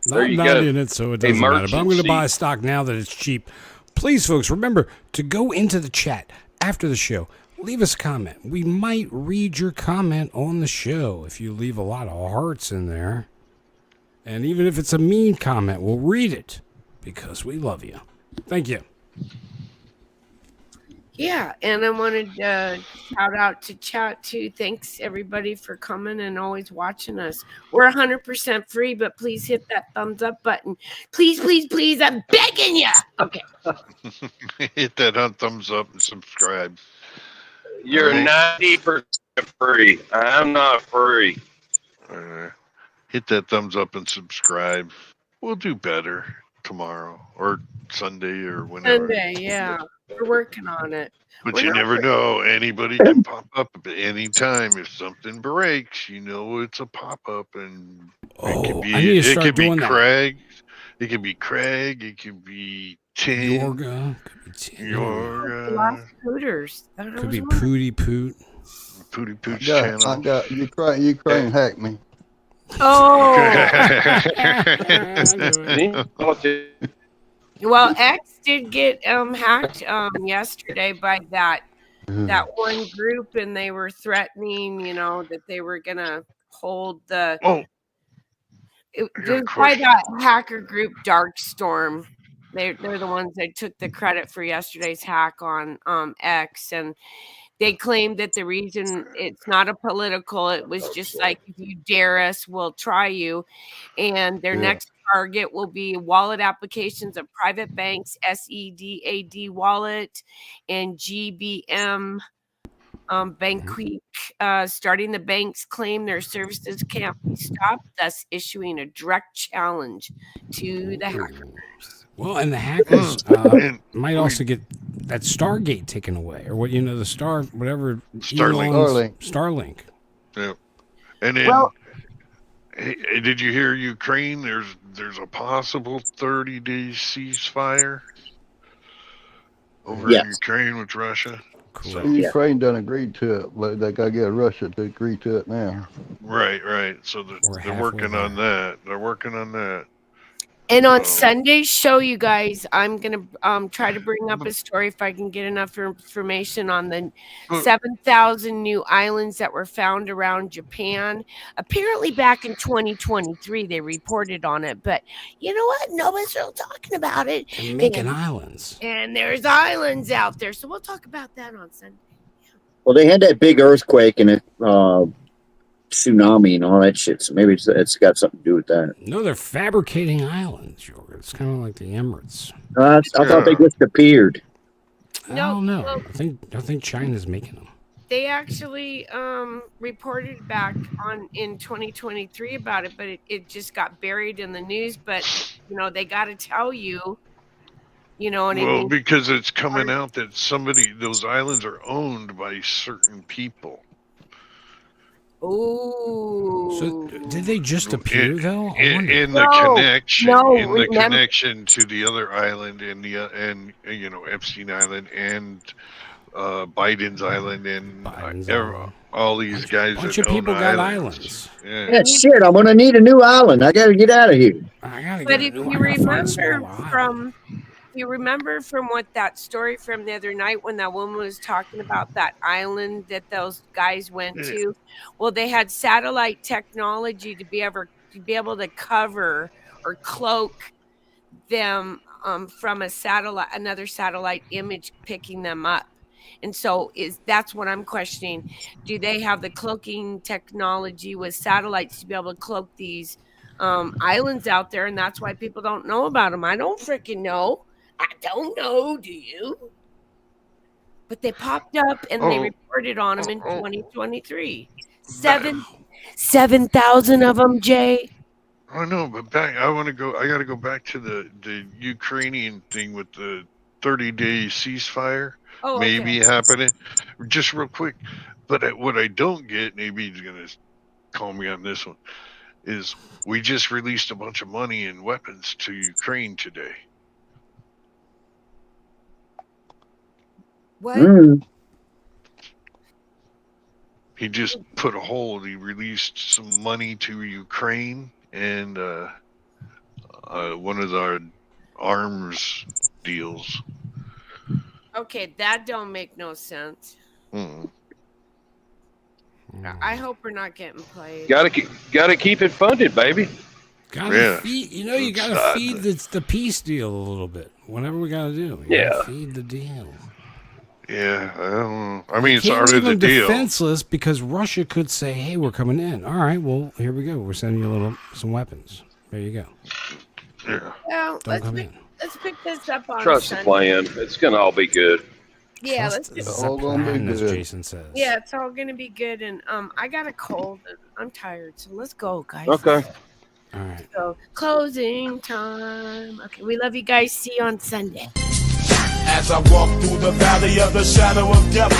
There I'm you not go. in it, so it doesn't matter. But I'm going to buy stock now that it's cheap. Please, folks, remember to go into the chat after the show. Leave us a comment. We might read your comment on the show if you leave a lot of hearts in there. And even if it's a mean comment, we'll read it because we love you. Thank you. Yeah, and I wanted to shout out to chat too. Thanks everybody for coming and always watching us. We're 100% free, but please hit that thumbs up button. Please, please, please, I'm begging you. Okay. Hit that thumbs up and subscribe. You're 90% free. I'm not free. Hit that thumbs up and subscribe. We'll do better tomorrow or Sunday or whenever. Sunday, yeah. We're working on it. But you never know. Anybody can pop up at any time. If something breaks, you know it's a pop up, and it could be I need to start it could doing be that. Craig. It could be Craig. It could be Tim. Yorga. Could be Tim. Lost Hooters. Could be Pooty Poot. Pooty Poot's channel. I got Ukraine hacked me. Oh. Well, X did get hacked yesterday by that one group, and they were threatening, that they were gonna hold the. It was by that hacker group Darkstorm. They're the ones that took the credit for yesterday's hack on X, and they claimed that the reason it's not a political, it was just like, if you dare us, we'll try you. And their next target will be wallet applications of private banks, SEDAD wallet, and GBM Bank Week. Starting the banks claim their services can't be stopped, thus issuing a direct challenge to the hackers. Well, and the hackers might also get that Stargate taken away, or the Star, whatever. Starlink. Yeah. And then, hey, did you hear Ukraine? There's a possible 30-day ceasefire over in Ukraine with Russia. So Ukraine done agreed to it, but they got to get Russia to agree to it now. Right. So they're working on that. They're working on that. And on Sunday's show, you guys, I'm going to try to bring up a story if I can get enough information on the 7,000 new islands that were found around Japan. Apparently back in 2023, they reported on it. But you know what? Nobody's still talking about it. They're making islands. And there's islands out there. So we'll talk about that on Sunday. Well, they had that big earthquake and tsunami and all that shit, so maybe it's got something to do with that. No, they're fabricating islands, Jorgen. It's kind of like the Emirates. I thought they just appeared. I don't know. I think China's making them. They actually reported back in 2023 about it, but it just got buried in the news. But they got to tell you. You know what I mean? Well, because it's coming out that those islands are owned by certain people. Oh. So did they just appear though? In the connection to the other island and Epstein Island and Biden's Island and all these guys. Bunch of people got islands. Yeah, shit. I'm gonna need a new island. I gotta get out of here. But if you remember from what that story from the other night when that woman was talking about that island that those guys went to, well, they had satellite technology to be able to cover or cloak them from a satellite, another satellite image picking them up. And so that's what I'm questioning. Do they have the cloaking technology with satellites to be able to cloak these islands out there? And that's why people don't know about them. I don't freaking know. I don't know. Do you? But they popped up and they reported on them in 2023. 7,000 of them, Jay. I know, but I got to go back to the Ukrainian thing with the 30-day ceasefire. Oh, maybe okay. happening. Just real quick. But what I don't get, maybe he's going to call me on this one, is we just released a bunch of money and weapons to Ukraine today. What? He just put a hold. He released some money to Ukraine and one of our arms deals. Okay, that don't make no sense. I hope we're not getting played. Gotta keep it funded, baby. Gotta feed. You gotta feed the peace deal a little bit. Whatever we gotta do. You gotta feed the deal. Yeah, I don't know. I mean, it's Can't already leave the them deal. defenseless because Russia could say, "Hey, we're coming in." All right, well, here we go. We're sending you some weapons. There you go. Yeah. Well, Don't come in. let's pick this up on Trust the Sunday. plan. It's gonna all be good. Yeah, Trust let's the plan, as Jason says. Yeah, it's all gonna be good. And I got a cold and I'm tired, so let's go, guys. Okay. All right. So closing time. Okay, we love you guys. See you on Sunday. As I walk through the valley of the shadow of death.